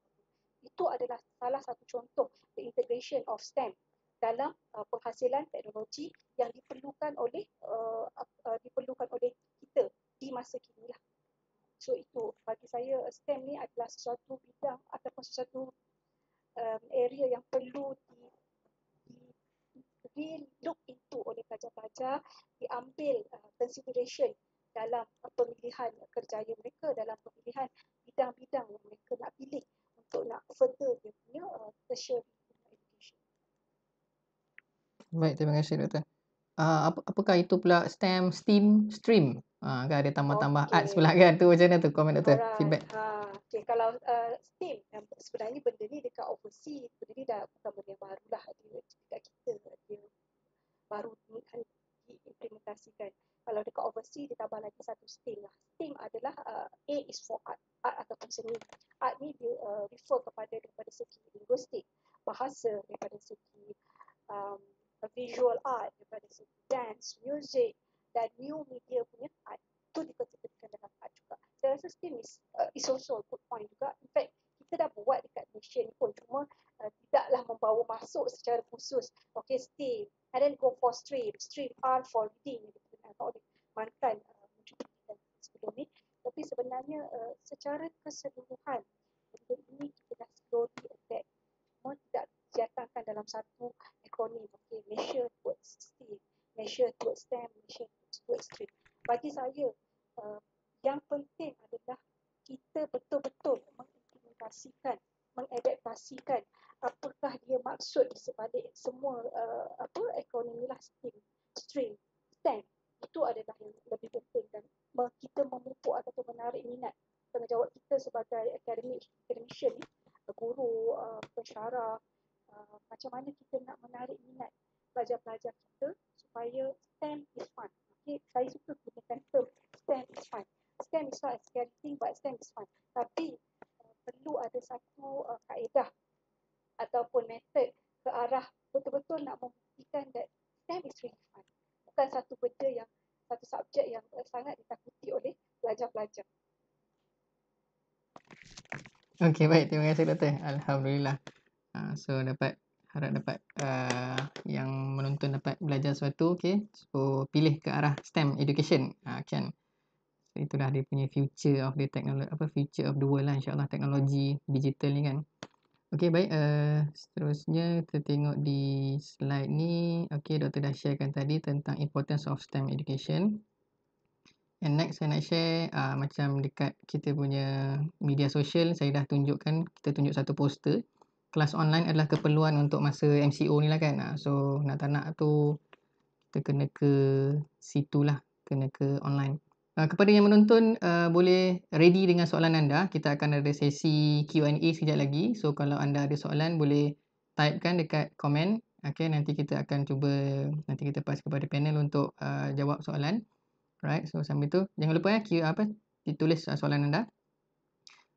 Itu adalah salah satu contoh the integration of STEM dalam penghasilan teknologi yang diperlukan oleh kita di masa kini lah. So itu bagi saya STEM ni adalah sesuatu bidang ataupun sesuatu area yang perlu di look into oleh pelajar-pelajar, diambil consideration dalam pemilihan kerjaya mereka, dalam pemilihan bidang bidang-bidang yang mereka nak pilih untuk nak further dia punya tertiary education. Baik, terima kasih Doktor. Apakah itu pula STEM stream? Kan ada tambah-tambah arts pula kan? Tu macam mana tu komen Doktor? Alright. Feedback. Okay, kalau STEM sebenarnya benda ni dekat overseas, benda ni dah bukan benda yang baru lah dekat kita, dia baru diimplementasikan. Kalau dekat overseas dia tambah lagi satu STEM lah. STEM adalah A is for art ataupun seni. Art ni dia refer daripada segi linguistik, bahasa, daripada segi visual art, daripada segi dance, music dan new media punya art. Itu dikategorikan dalam art juga. Saya rasa STEM is also a good point juga. In fact, kita dah buat dekat Malaysia ni pun, cuma tidaklah membawa masuk secara khusus. Okay, STEM, and then go for stream R for reading, atau oleh mantan mencuba sebelum ni. Tapi sebenarnya secara keseluruhan, benda ini kita dah slowly adapt. Semua tidak dijatahkan dalam satu akronim. Okay, Malaysia towards STEM, Malaysia towards STEM, Malaysia towards stream. Bagi saya, yang penting adalah kita betul-betul mengimplementasikan, mengadaptasikan apakah dia maksud di sebalik semua akronim lah, stream, STEM. Itu adalah yang lebih penting, dan kita memupuk ataupun menarik minat tanggungjawab kita sebagai academician ni, guru, pensyarah, macam mana kita nak menarik minat pelajar-pelajar kita supaya STEM is fun. Okay, saya suka gunakan term STEM is fun. STEM is not a scary thing, but STEM is fun. Tapi perlu ada satu kaedah ataupun metod ke arah betul-betul nak membuktikan that STEM is really fun. Bukan satu benda yang, satu subjek yang sangat ditakuti oleh pelajar-pelajar. Okey, baik. Terima kasih Doktor. Alhamdulillah. So harap dapat yang menonton dapat belajar sesuatu. Okay, so pilih ke arah STEM education. Kan. So, itulah dia punya future of the technology, future of the world lah, insyaAllah, teknologi digital ni kan. Okay, baik. Seterusnya kita tengok di slide ni. Okay, Doktor dah sharekan tadi tentang importance of STEM education. And next saya nak share macam dekat kita punya media sosial, saya dah tunjukkan, kita tunjuk satu poster. Kelas online adalah keperluan untuk masa MCO ni lah kan. So nak tak nak tu kita kena ke situ lah, kena ke online. Kepada yang menonton, boleh ready dengan soalan anda. Kita akan ada sesi Q&A sekejap lagi. So kalau anda ada soalan, boleh typekan dekat komen. Okay, nanti kita akan cuba, nanti kita pass kepada panel untuk jawab soalan. Alright, so sambil tu jangan lupa ditulis soalan anda.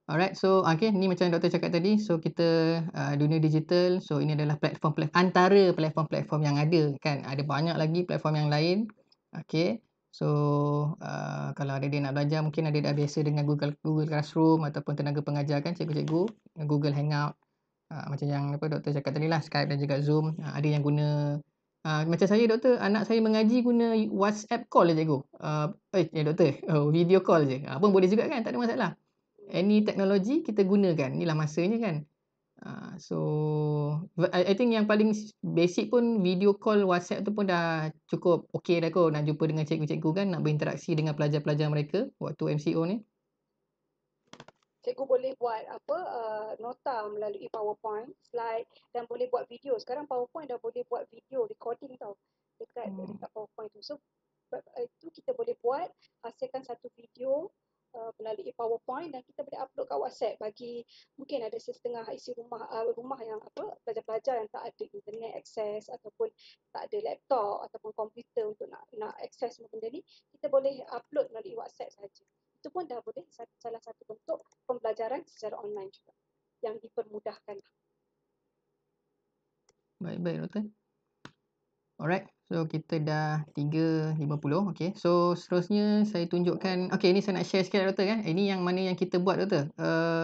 Alright, so okay, ni macam Doktor cakap tadi. So kita dunia digital, so ini adalah platform antara platform-platform yang ada kan. Ada banyak lagi platform yang lain. Okay, so kalau ada dia nak belajar, mungkin ada dah biasa dengan Google Classroom ataupun tenaga pengajar kan, cikgu-cikgu, Google Hangout, macam yang Doktor cakap tadi lah, Skype dan juga Zoom. Ada yang guna macam saya Doktor, anak saya mengaji guna WhatsApp call je cikgu. Doktor, video call je. Pun boleh juga kan, tak ada masalah. Any teknologi kita gunakan. Inilah masanya kan. So I think yang paling basic pun video call WhatsApp tu pun dah cukup okey dah kot. Nak jumpa dengan cikgu-cikgu kan, nak berinteraksi dengan pelajar-pelajar mereka waktu MCO ni. Cikgu boleh buat nota melalui PowerPoint, slide, dan boleh buat video. Sekarang PowerPoint dah boleh buat video recording tau dekat PowerPoint tu. So itu kita boleh buat, hasilkan satu video melalui PowerPoint dan kita boleh upload kat WhatsApp bagi mungkin ada setengah isi rumah yang pelajar-pelajar yang tak ada internet akses ataupun tak ada laptop ataupun komputer untuk nak akses semua benda ni, kita boleh upload melalui WhatsApp saja. Itu pun dah boleh salah satu bentuk pembelajaran secara online juga yang dipermudahkan. Baik Doktor. Alright, so kita dah 3.50. Okay, so seterusnya saya tunjukkan. Okay, ini saya nak share sikit Doktor kan. Ini yang mana yang kita buat Doktor.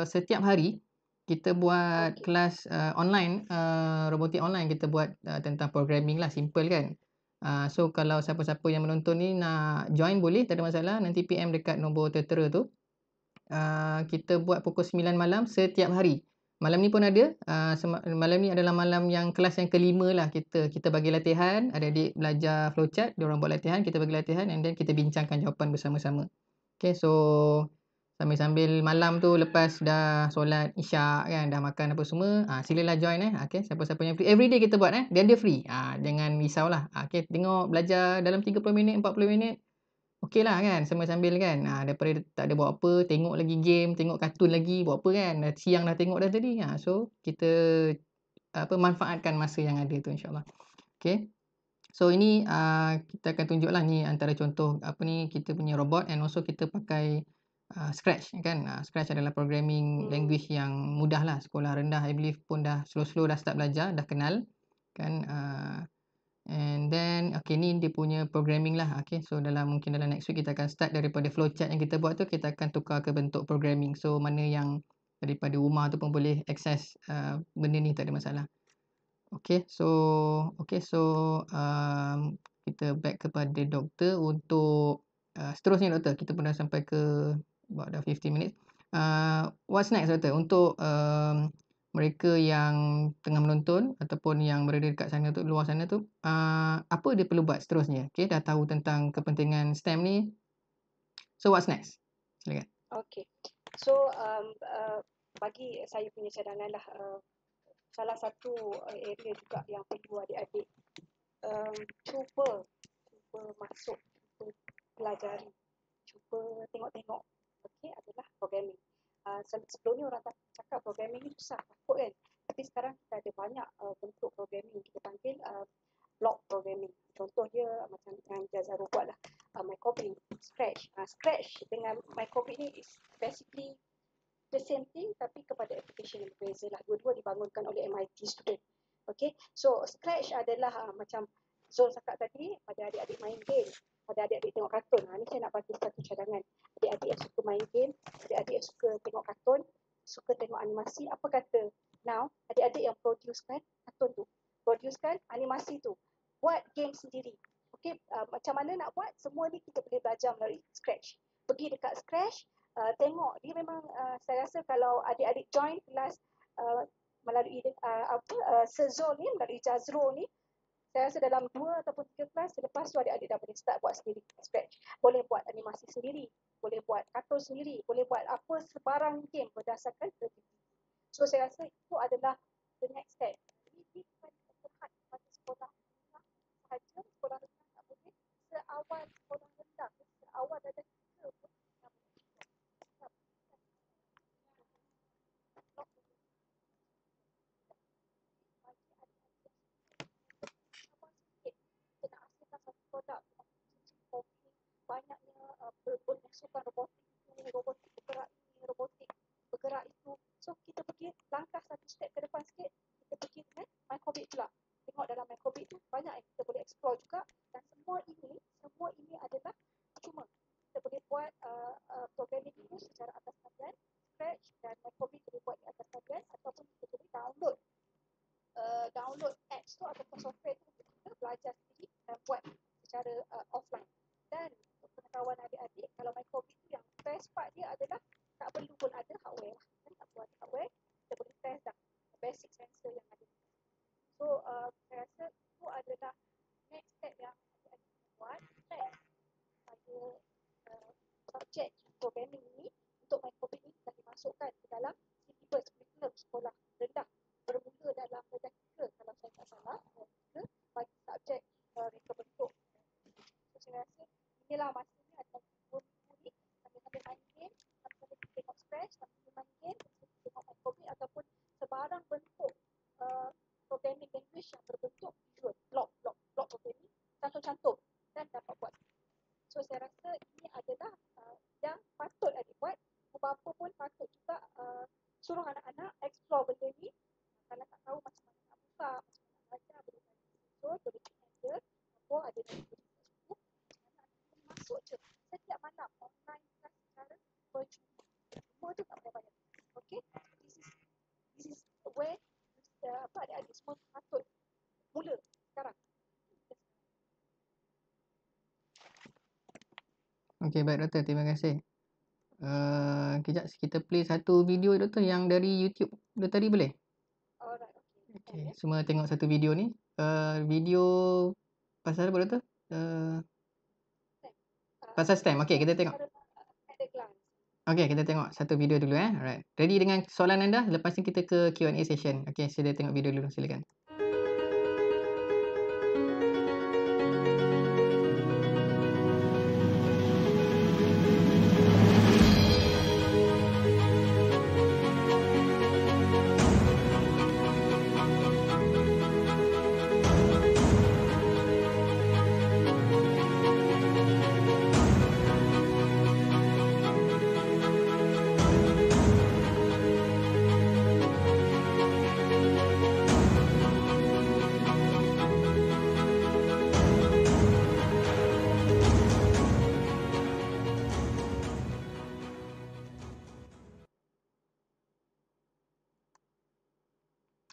Setiap hari kita buat kelas online, robotik online. Kita buat tentang programming lah, simple kan. So kalau siapa-siapa yang menonton ni nak join boleh, tak ada masalah. Nanti PM dekat nombor tertera tu. Kita buat pukul 9 malam setiap hari. Malam ni pun ada. Malam ni adalah malam yang kelas yang kelima lah. Kita bagi latihan. Adik-adik belajar flowchart. Diorang buat latihan. Kita bagi latihan. And then kita bincangkan jawapan bersama-sama. Okay, so Sambil-sambil malam tu lepas dah solat Isyak kan, dah makan apa semua, silalah join okey. Siapa-siapa yang free. Everyday kita buat dan dia free. Jangan risaulah. Okey, tengok belajar dalam 30 minit, 40 minit. Okeylah kan, sambil-sambil kan. Daripada tak ada buat apa, tengok lagi game, tengok kartun lagi, buat apa kan. Siang dah tengok dah tadi. So kita manfaatkan masa yang ada tu insya-Allah. Okey. So ini kita akan tunjuklah ni antara contoh kita punya robot, and also kita pakai Scratch kan. Scratch adalah programming language yang mudah lah. Sekolah rendah I believe pun dah slow-slow dah start belajar, dah kenal kan. And then ni dia punya programming lah. So mungkin dalam next week kita akan start daripada flowchart yang kita buat tu, kita akan tukar ke bentuk programming. So mana yang daripada rumah tu pun boleh access benda ni, tak ada masalah. So kita back kepada doktor untuk seterusnya doktor. Kita pun dah sampai ke about dah 15 minit. What's next doktor? Untuk mereka yang tengah menonton ataupun yang berada dekat sana tu, luar sana tu, apa dia perlu buat seterusnya? Dah tahu tentang kepentingan STEM ni. So what's next? Silakan. Okay. So bagi saya punya cadangan lah, salah satu area juga yang perlu adik-adik cuba masuk, cuba pelajari, cuba tengok-tengok, adalah programming. Sebelum ni orang cakap programming ni susah, takut kan? Tapi sekarang kita ada banyak bentuk programming, kita panggil block programming. Contoh dia macam yang Jazaro buat lah, Microbit, Scratch. Scratch dengan Microbit ni is basically the same thing tapi kepada application yang berbeza lah. Dua-dua dibangunkan oleh MIT student. Okay, so Scratch adalah macam Zul cakap tadi, pada adik-adik main game, pada adik-adik tengok kartun. Ni saya nak bagi satu cadangan. Adik-adik yang suka main game, adik-adik yang suka tengok kartun, suka tengok animasi, apa kata now adik-adik yang producekan kartun tu, producekan animasi tu, buat game sendiri. Okay, macam mana nak buat? Semua ni kita boleh belajar melalui Scratch. Pergi dekat Scratch, tengok dia memang saya rasa kalau adik-adik join kelas melalui Sezol ni, melalui Jazro ni, saya rasa dalam 2 ataupun 3 kelas selepas tu adik-adik dah boleh start buat sendiri Scratch. Boleh buat animasi sendiri, boleh buat kartun sendiri, boleh buat apa sebarang game berdasarkan kreativiti. So saya rasa itu adalah the next step. Ini bukan terhad pada sekolah rendah sahaja, sekolah rendah tak boleh, seawal sekolah rendah, seawal ada kita pun tak boleh. Produk banyaknya bermasukkan robotik bergerak ini, robotik bergerak itu. So kita pergi langkah satu step ke depan sikit, kita pergi dengan Microbit pula. Tengok dalam Microbit tu banyak yang kita boleh explore juga, dan semua ini adalah cuma kita boleh buat programming itu secara atas talian, Scratch dan Microbit boleh buat di atas talian, ataupun kita boleh download apps tu ataupun software tu untuk kita belajar sendiri dan buat secara offline. Dan untuk pengetahuan adik-adik, kalau Microbit tu yang best part dia adalah tak perlu pun ada hardware lah. Tak perlu ada hardware, kita boleh test dah basic sensor yang ada. So saya rasa itu adalah next step yang adik-adik buat pada subjek programming ini. Untuk Microbit ni kita dimasukkan ke dalam syllabus curriculum sekolah rendah, bermula dalam darjah 3 kalau saya tak salah, bagi subjek reka bentuk. So saya rasa inilah masanya adalah 2 minggu ni, sambil-sambil main game, sambil-sambil tengok Scratch, sambil main game, sambil tengok Microbit ataupun sebarang bentuk programming language yang berbentuk visual, block programming, cantum-cantum dan dapat buat. So saya rasa ini adalah yang patut adik buat. Bapa pun patut juga suruh anak-anak explore benda ni. Kalau tak tahu macam mana nak buka, macam mana nak belajar, boleh tanya sensor, boleh tanya dia, apa ada dalam Facebook, anak-anak masuk je setiap malam online kelas secara percuma. Semua tu tak payah bayar. Okay, this is where adik-adik semua patut mula sekarang. Okey, baik doktor, terima kasih. Kejap kita play satu video doktor yang dari YouTube doktor tadi boleh? Alright, Okey, semua tengok satu video ni. Video pasal apa doktor? Pasal STEM. Okey, kita tengok. At a glance. Okey, kita tengok satu video dulu Alright. Ready dengan soalan anda? Lepas ni kita ke Q&A session. Okey, sila tengok video dulu, silakan.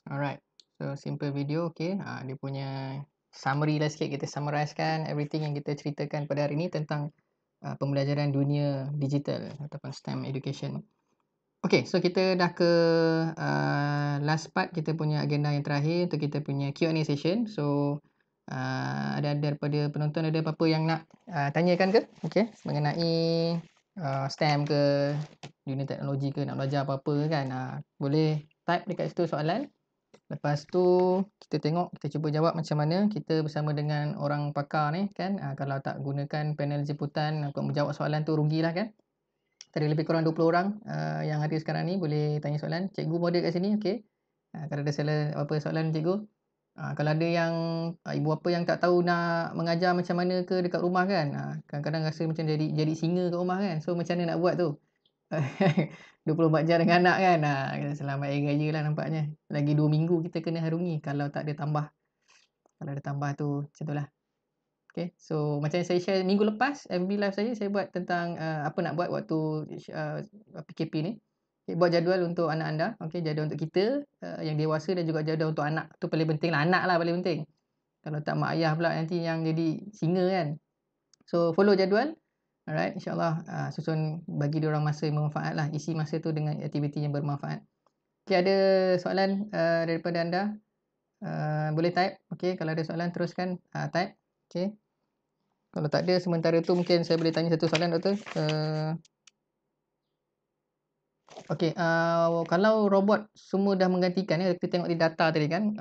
Alright. So simple video, okey. Dia punya summary lah sikit, kita summarizekan everything yang kita ceritakan pada hari ini tentang pembelajaran dunia digital ataupun STEM education. Okey, so kita dah ke last part kita punya agenda yang terakhir untuk kita punya Q&A session. So ada daripada penonton ada apa-apa yang nak tanyakan ke? Okey, mengenai STEM ke, dunia teknologi ke, nak belajar apa-apa kan? Boleh type dekat situ soalan. Lepas tu kita tengok, kita cuba jawab macam mana. Kita bersama dengan orang pakar ni kan. Kalau tak gunakan panel jemputan untuk menjawab soalan tu rugilah kan. Ada lebih kurang 20 orang yang ada sekarang ni boleh tanya soalan. Cikgu model kat sini, okey. Kalau ada apa soalan cikgu. Kalau ada yang ibu bapa yang tak tahu nak mengajar macam mana ke dekat rumah kan. Kadang-kadang rasa macam jadi singa kat rumah kan. So macam mana nak buat tu? 24 jam dengan anak kan. Selamat Hari Raya lah nampaknya. Lagi 2 minggu kita kena harungi kalau tak ada tambah. Kalau ada tambah tu macam tu lah. Okay, so macam yang saya share minggu lepas FB live saya buat tentang apa nak buat waktu PKP ni. Okay, buat jadual untuk anak anda. Okay, jadual untuk kita yang dewasa dan juga jadual untuk anak. Tu paling penting lah. Anak lah paling penting. Kalau tak mak ayah pula nanti yang jadi singa kan. So follow jadual. Alright, insyaAllah susun bagi diorang masa yang bermanfaat lah. Isi masa tu dengan aktiviti yang bermanfaat. Okay, ada soalan daripada anda? Boleh type. Okay, kalau ada soalan teruskan type. Okay. Kalau tak ada sementara tu mungkin saya boleh tanya satu soalan doktor. Okay, kalau robot semua dah menggantikan kita tengok di data tadi kan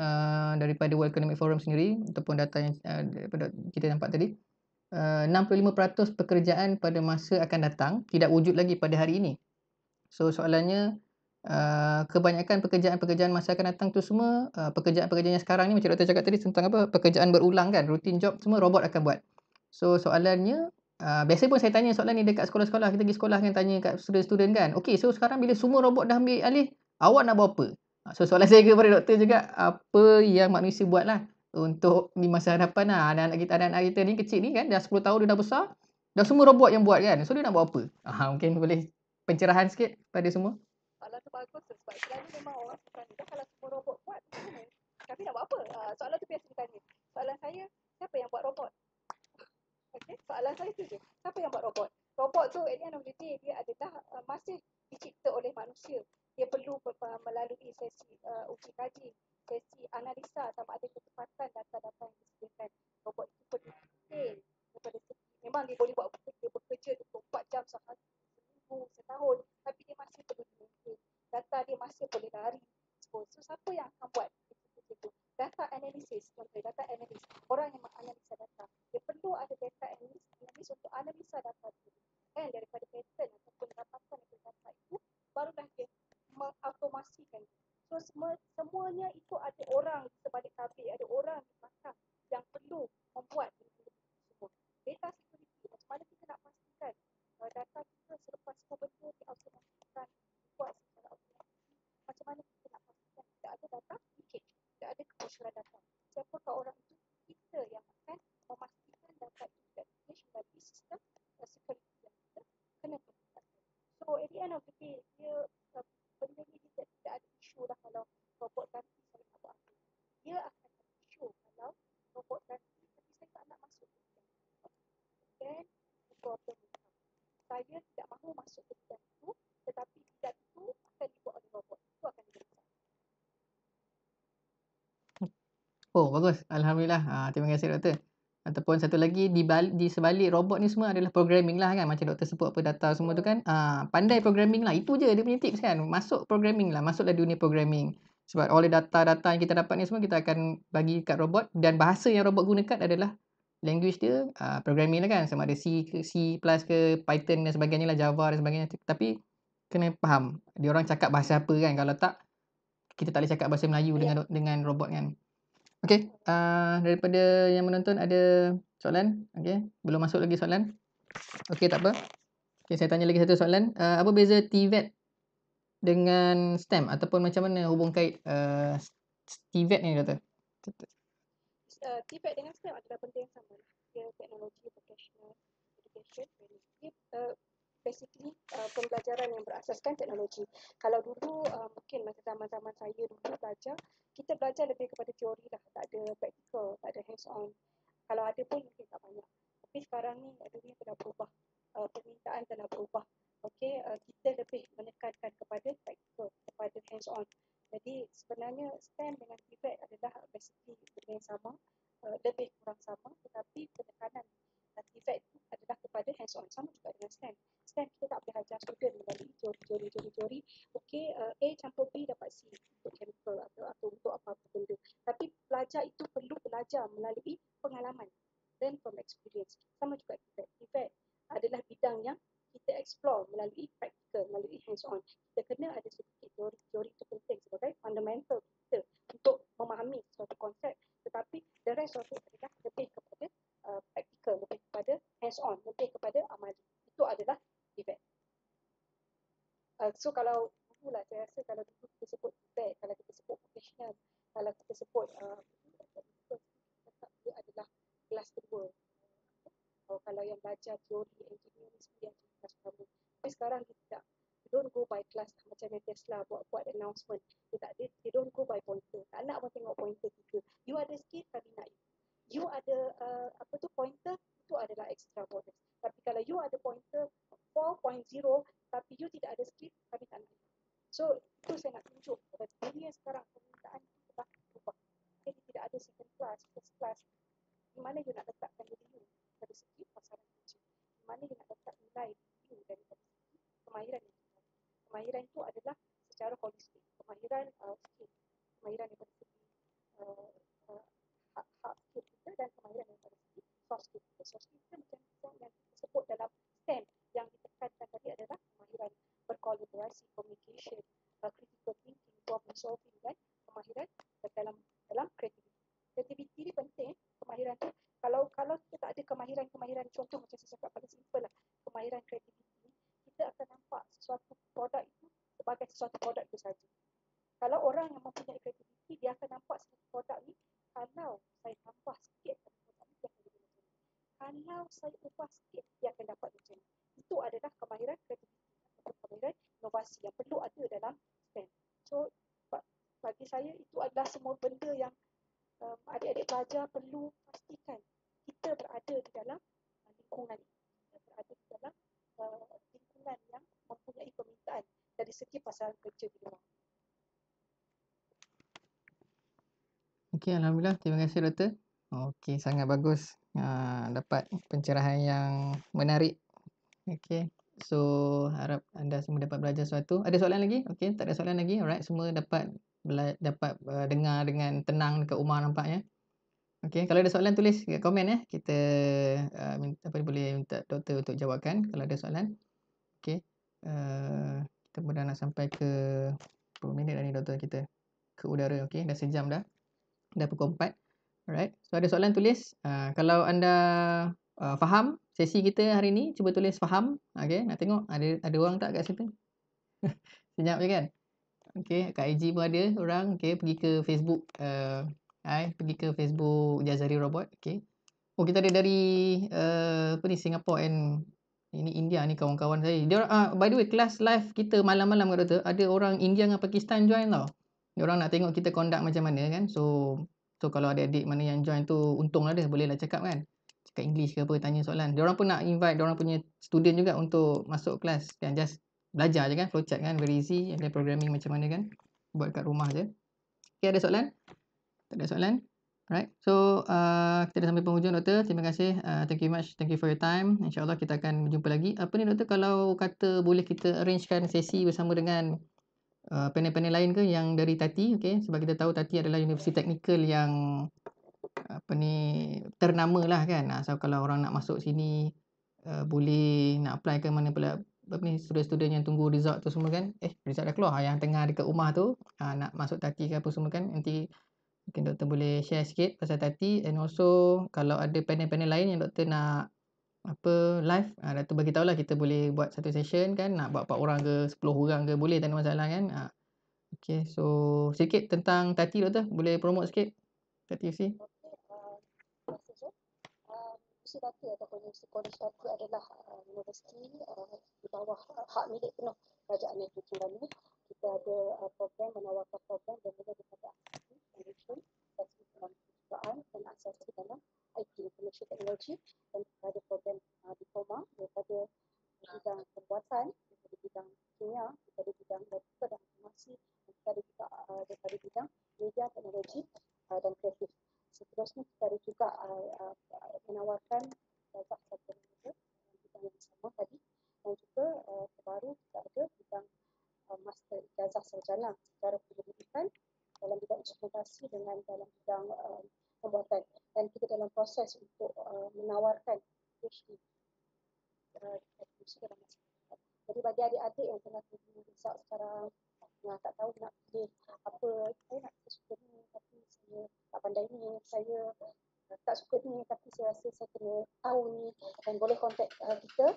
daripada World Economic Forum sendiri ataupun data yang daripada kita nampak tadi 65% pekerjaan pada masa akan datang tidak wujud lagi pada hari ini. So soalannya kebanyakan pekerjaan-pekerjaan masa akan datang tu semua pekerjaan-pekerjaan yang sekarang ni macam doktor cakap tadi tentang apa pekerjaan berulang kan, routine job semua robot akan buat. So soalannya biasa pun saya tanya soalan ni dekat sekolah-sekolah, kita pergi sekolah kan tanya kat student-student kan. Okey, so sekarang bila semua robot dah ambil alih, awak nak buat apa? So soalan saya kepada doktor juga, apa yang manusia buat lah untuk di masa hadapan lah. Anak-anak kita ni kecil ni kan dah 10 tahun dia dah besar, dah semua robot yang buat kan. So dia nak buat apa? Mungkin boleh pencerahan sikit pada semua. Soalan tu bagus tu sebab selalu memang orang suka ni kalau semua robot buat macam mana? Kami nak buat apa? Soalan tu biasa ditanya. Soalan saya, siapa yang buat robot? Okay, soalan saya tu je. Siapa yang buat robot? Robot tu at the end of the day dia adalah masih dicipta oleh manusia. Dia perlu melalui sesi uji kaji, sesi analisa sama ada ketepatan data-data yang disediakan. Robot itu perlu detail daripada segi. Memang dia boleh buat dia bekerja 24 jam sehari, seminggu, setahun, tapi dia masih perlu maintain. Data dia masih boleh lari. So siapa yang akan buat itu? Data analysis, data analysis. Orang yang menganalisa data. Dia perlu ada data analysis untuk analisa data itu. Dan daripada pattern ataupun dapatan dari data itu, barulah dia mengautomasikan. So semuanya itu ada orang di sebalik tabir, ada orang di belakang yang perlu membuat itu semua. Data security, macam mana kita nak pastikan data kita selepas semua benda diautomasikan, dibuat secara automatik. Macam mana kita nak pastikan tidak ada data leakage, tidak ada kebocoran data. Siapakah orang itu? Kita yang akan memastikan data itu tidak leakage melalui sistem security yang kita kena gunakan. So at the end of the day, benda ni tidak ada isu lah kalau robot ganti saya nak buat apa. Dia akan ada isu kalau robot ganti tapi saya tak nak masuk ke bidang itu. Then the problem will come. Saya tidak mahu masuk ke bidang itu, tetapi bidang itu akan dibuat oleh robot. Itu akan jadi masalah. Oh, bagus. Alhamdulillah. Terima kasih doktor. Ataupun satu lagi di sebalik robot ni semua adalah programming lah kan. Macam doktor sebut apa data semua tu kan. Pandai programming lah. Itu je dia punya tips kan. Masuk programming lah. Masuklah dunia programming. Sebab oleh data-data yang kita dapat ni semua kita akan bagi kat robot. Dan bahasa yang robot gunakan adalah language dia programming lah kan. Sama ada C ke C++ ke Python dan sebagainya lah. Java dan sebagainya. Tapi kena faham. Dia orang cakap bahasa apa kan. Kalau tak, kita tak boleh cakap bahasa Melayu dengan robot kan. Okey, daripada yang menonton ada soalan? Okey, belum masuk lagi soalan? Okey, tak apa. Okey, saya tanya lagi satu soalan. Apa beza TVET dengan STEM ataupun macam mana hubung kait TVET ni Doktor? TVET dengan STEM adalah benda yang sama. Dia teknologi, vocational education, basically pembelajaran yang berasaskan teknologi. Kalau dulu mungkin masa zaman-zaman saya dulu belajar, kita belajar lebih kepada teori lah, tak ada practical, tak ada hands on. Kalau ada pun mungkin tak banyak. Tapi sekarang ni dunia telah berubah, permintaan telah berubah. Okey, kita lebih menekankan kepada practical, kepada hands on. Jadi sebenarnya STEM dengan TVET adalah basically benda yang sama, lebih kurang sama, tetapi penekanan TVET itu adalah kepada hands on. Sama juga dengan STEM. STEM kita tak boleh ajar student melalui teori. Okey, A campur B dapat C untuk chemical atau untuk apa-apa benda. Tapi pelajar itu perlu belajar melalui pengalaman, learn from experience. Sama juga TVET. TVET adalah bidang yang kita explore melalui practical, melalui hands on. Kita kena ada sedikit teori itu penting sebagai fundamental kita untuk memahami suatu konsep. Tetapi the rest of it adalah lebih kepada practical, lebih kepada hands on, lebih kepada amali. Itu adalah TVET. So kalau dulu lah, saya rasa kalau dulu kita sebut TVET, kalau kita sebut vocational, kalau kita sebut dia adalah kelas kedua. Kalau yang belajar teori engineering semua yang kelas pertama. Tapi sekarang dia tidak. They don't go by class macam yang Tesla buat announcement. They don't go by pointer. Tak nak pun tengok pointer 3. You ada skill, kami nak you. You ada pointer, itu adalah extra bonus. Tapi kalau you ada pointer 4.0 tapi you tidak ada skill, kami tak nak. So itu saya nak tunjuk pada dunia sekarang permintaan itu telah berubah. Jadi tidak ada second class, first class. Di mana you nak letakkan diri you dari segi pasaran kerja. Di mana you nak letak nilai you daripada segi kemahiran yang kita. Kemahiran itu adalah secara holistik. Kemahiran skill, kemahiran daripada segi hard skill kita dan kemahiran daripada segi soft skill kita. Soft skill kita macam yang kita sebut dalam STEM yang ditekankan tadi adalah kemahiran berkolaborasi, communication, critical thinking, problem solving dan kemahiran dalam kreativiti. Kreativiti ni penting. Kemahiran tu kalau kita tak ada kemahiran contoh macam saya cakap paling simple lah, kemahiran kreativiti, kita akan nampak sesuatu produk itu sebagai sesuatu produk itu saja. Kalau orang yang mempunyai kreativiti, dia akan nampak sesuatu produk ni, kalau saya tambah sikit pada produk ni, dia akan jadi macam ni. Kalau saya ubah sikit, dia akan dapat macam ni. Itu adalah kemahiran kreativiti atau kemahiran inovasi yang perlu ada dalam STEM. So bagi saya itu adalah semua benda yang adik-adik pelajar perlu pastikan kita berada di dalam lingkungan ini. Kita berada di dalam lingkungan yang mempunyai permintaan dari segi pasaran kerja di luar. Okey, Alhamdulillah. Terima kasih Doktor. Okey, sangat bagus. Dapat pencerahan yang menarik. Okey. So, harap anda semua dapat belajar sesuatu. Ada soalan lagi? Okey, tak ada soalan lagi. Alright, semua dapat dengar dengan tenang dekat rumah nampaknya. Okey, kalau ada soalan tulis kat komen ya. Kita boleh minta doktor untuk jawabkan kalau ada soalan. Okey. Kita pun dah nak sampai ke 10 minit dah ni doktor kita ke udara. Okey, dah sejam dah. Dah pukul 4. Alright. So ada soalan tulis. Kalau anda faham sesi kita hari ni, cuba tulis faham. Okey, nak tengok ada orang tak kat situ? Senyap je kan? Okey, kat IG pun ada orang. Okey, pergi ke Facebook. Pergi ke Facebook Jazari Robot. Okey. Oh, kita ada dari Singapore and ini India ni kawan-kawan saya. Dia by the way, kelas live kita malam-malam kat doktor, ada orang India dengan Pakistan join tau. Dia orang nak tengok kita conduct macam mana kan. So kalau ada adik mana yang join tu, untunglah dia, bolehlah cakap kan. Cakap English ke apa, tanya soalan. Dia orang pun nak invite dia orang punya student juga untuk masuk kelas kan, just belajar je kan, flowchart kan, very easy. Ada programming macam mana kan, buat kat rumah je. Okay, ada soalan? Tak ada soalan? Alright, so kita dah sampai penghujung doktor. Terima kasih. Thank you much. Thank you for your time. InsyaAllah kita akan berjumpa lagi. Apa ni doktor, kalau kata boleh kita arrangekan sesi bersama dengan panel-panel lain ke yang dari Tati, okay? Sebab kita tahu Tati adalah universiti teknikal yang apa ni ternama lah kan. So kalau orang nak masuk sini boleh nak apply ke mana pula apa ni, student-student yang tunggu result tu semua kan. Result dah keluar, yang tengah dekat rumah tu nak masuk Tati ke apa semua kan. Nanti mungkin doktor boleh share sikit pasal Tati, and also kalau ada panel-panel lain yang doktor nak apa live, doktor bagi tahulah, kita boleh buat satu session kan, nak buat 4 orang ke 10 orang ke boleh, tak ada masalah kan. Okay, so sikit tentang Tati doktor, boleh promote sikit Tati UC? Universiti Tati ataupun Universiti College Tati adalah universiti di bawah hak milik penuh Kerajaan Negeri Terengganu. Kita ada program, menawarkan program dan juga daripada foundation dan pengembangan dan asasi dalam IT, Information Technology, dan kita ada program diploma daripada bidang perbuatan, daripada bidang kimia, daripada bidang komputer dan informasi, dan kita ada juga daripada bidang media, teknologi dan kreatif. Seterusnya kita ada juga menawarkan bidang yang sama tadi, dan juga terbaru kita ada bidang master ijazah sarjana secara pendidikan dalam bidang instrumentasi dengan dalam bidang pembuatan, dan kita dalam proses untuk menawarkan PhD dalam masyarakat. Jadi bagi adik-adik yang tengah tunggu result sekarang, yang tak tahu nak pilih apa, saya nak suka ni tapi saya tak pandai ni, saya tak suka ni tapi saya rasa saya kena tahu ni, dan boleh contact kita,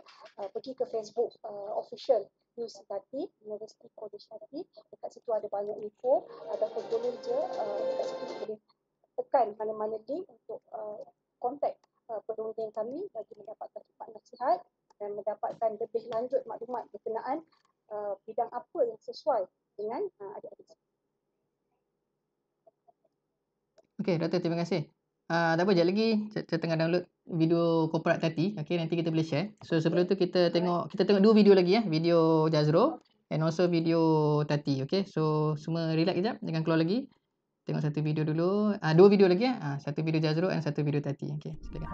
pergi ke Facebook official UC Tati, University College Tati. Dekat situ ada banyak info, ataupun boleh je dekat situ boleh tekan mana-mana link untuk contact perunding kami bagi mendapatkan khidmat nasihat dan mendapatkan lebih lanjut maklumat berkenaan bidang apa yang sesuai dengan adik-adik. Okey, doktor, terima kasih. Tak apa, sekejap lagi saya tengah download video korporat Tati. Okey, nanti kita boleh share. So sebelum tu kita tengok 2 video lagi ya, video Jazro and also video Tati. Okey, so semua relax kejap, jangan keluar lagi. Tengok satu video dulu. 2 video lagi ya. Satu video Jazro and satu video Tati. Okey, silakan.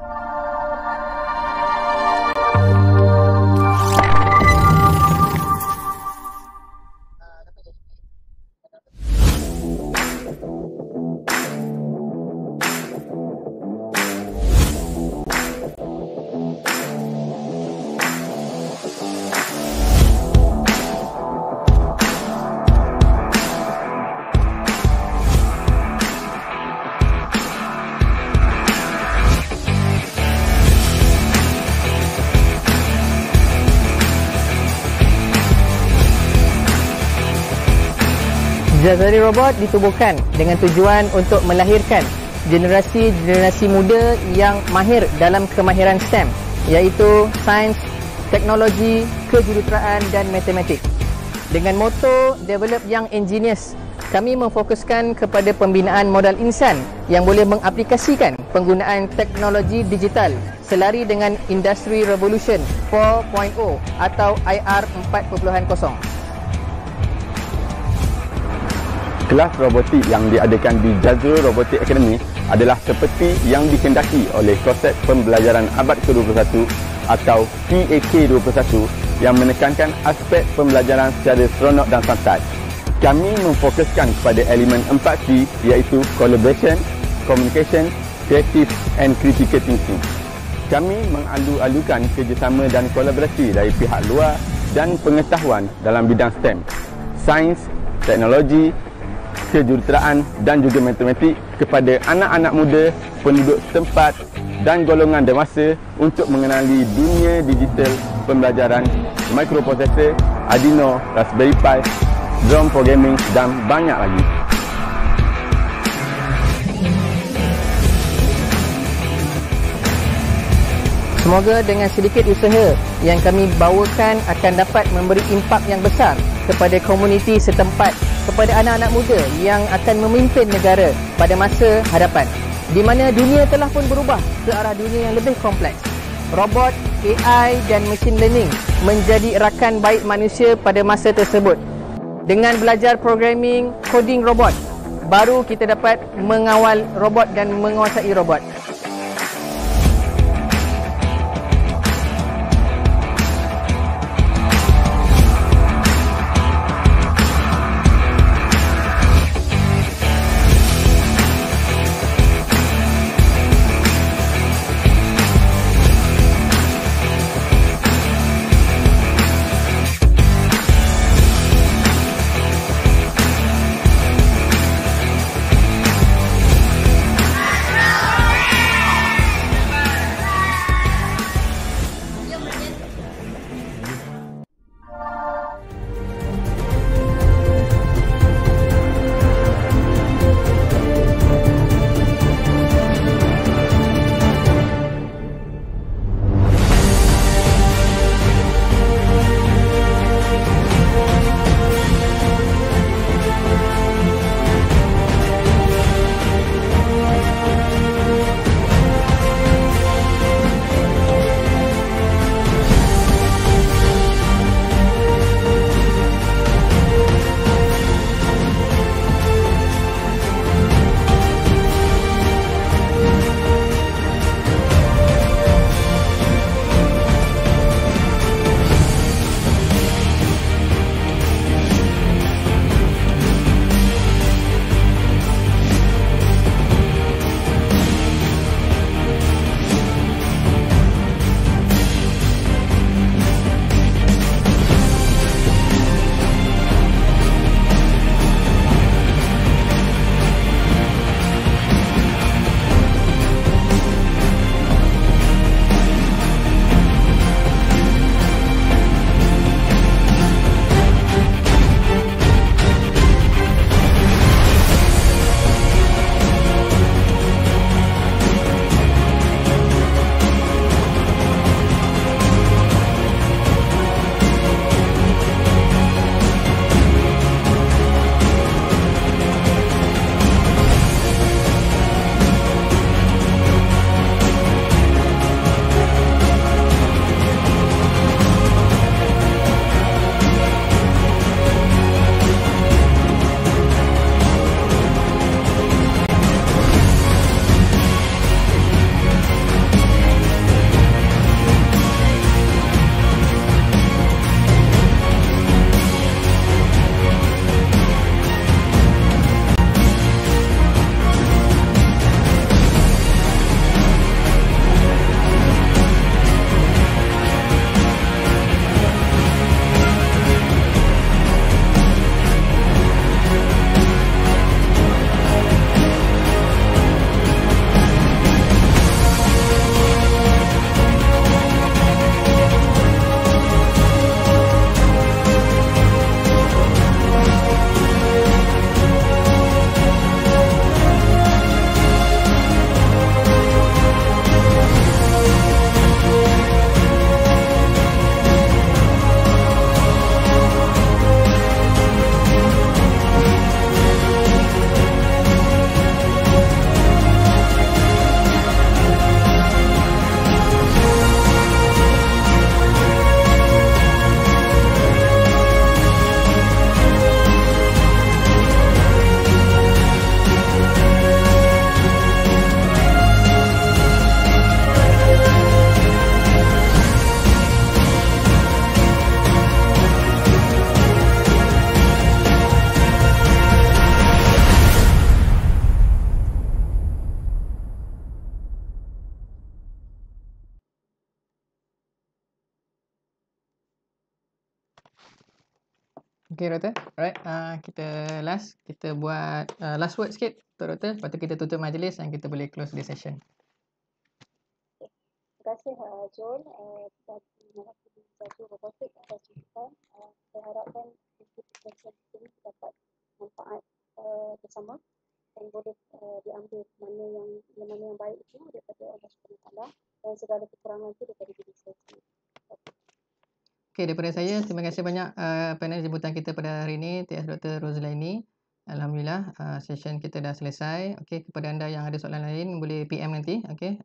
Jazari Robot ditubuhkan dengan tujuan untuk melahirkan generasi muda yang mahir dalam kemahiran STEM, iaitu sains, teknologi, kejuruteraan dan matematik. Dengan moto Develop Young Engineers, kami memfokuskan kepada pembinaan modal insan yang boleh mengaplikasikan penggunaan teknologi digital selari dengan Industry Revolution 4.0 atau IR 4.0. Kelas robotik yang diadakan di Jazro Robotic Academy adalah seperti yang dikehendaki oleh konsep pembelajaran abad ke-21 atau PAK 21 yang menekankan aspek pembelajaran secara seronok dan santai. Kami memfokuskan kepada elemen 4C, iaitu collaboration, communication, creative and critical thinking. Kami mengalu-alukan kerjasama dan kolaborasi dari pihak luar dan pengetahuan dalam bidang STEM, sains, teknologi, kejuruteraan dan juga matematik kepada anak-anak muda, penduduk setempat dan golongan dewasa untuk mengenali dunia digital pembelajaran, microprocessor, Arduino, Raspberry Pi, drone programming dan banyak lagi. Semoga dengan sedikit usaha yang kami bawakan akan dapat memberi impak yang besar kepada komuniti setempat, kepada anak-anak muda yang akan memimpin negara pada masa hadapan, di mana dunia telah pun berubah ke arah dunia yang lebih kompleks. Robot, AI dan machine learning menjadi rakan baik manusia pada masa tersebut. Dengan belajar programming, coding robot, baru kita dapat mengawal robot dan menguasai robot. Okay, Doktor. Alright, kita buat last word sikit untuk Doktor. Lepas tu kita tutup majlis dan kita boleh close the session. Terima kasih John bagi mewakili Jazur Robotik atas cerita. Saya harapkan perkongsian ini dapat manfaat bersama dan boleh diambil mana yang baik itu daripada Allah SWT dan segala kekurangan itu daripada diri saya sendiri. Okay, daripada saya, terima kasih banyak panel jemputan kita pada hari ini, TS Dr. Rozlaini. Alhamdulillah, session kita dah selesai. Okay, kepada anda yang ada soalan lain, boleh PM nanti. Okay,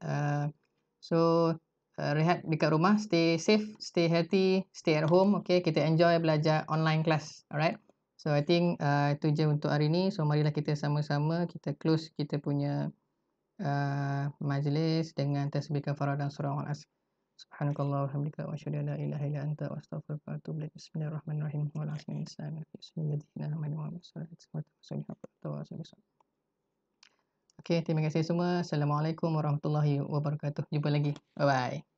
so rehat dekat rumah, stay safe, stay healthy, stay at home. Okay, kita enjoy belajar online class. Alright, So I think itu je untuk hari ni. So marilah kita sama-sama kita close kita punya majlis dengan tasbih kafarah dan surah Al-Asr. Subhanakallah wa hamdika wa asyhadu an la ilaha illa anta wa astaghfiruka wa atubu ilaik. Bismillahirrahmanirrahim. Wal 'asri insana fi sayyidina Muhammad sallallahu alaihi wasallam. Okey, terima kasih semua. Assalamualaikum warahmatullahi wabarakatuh. Jumpa lagi. Bye bye.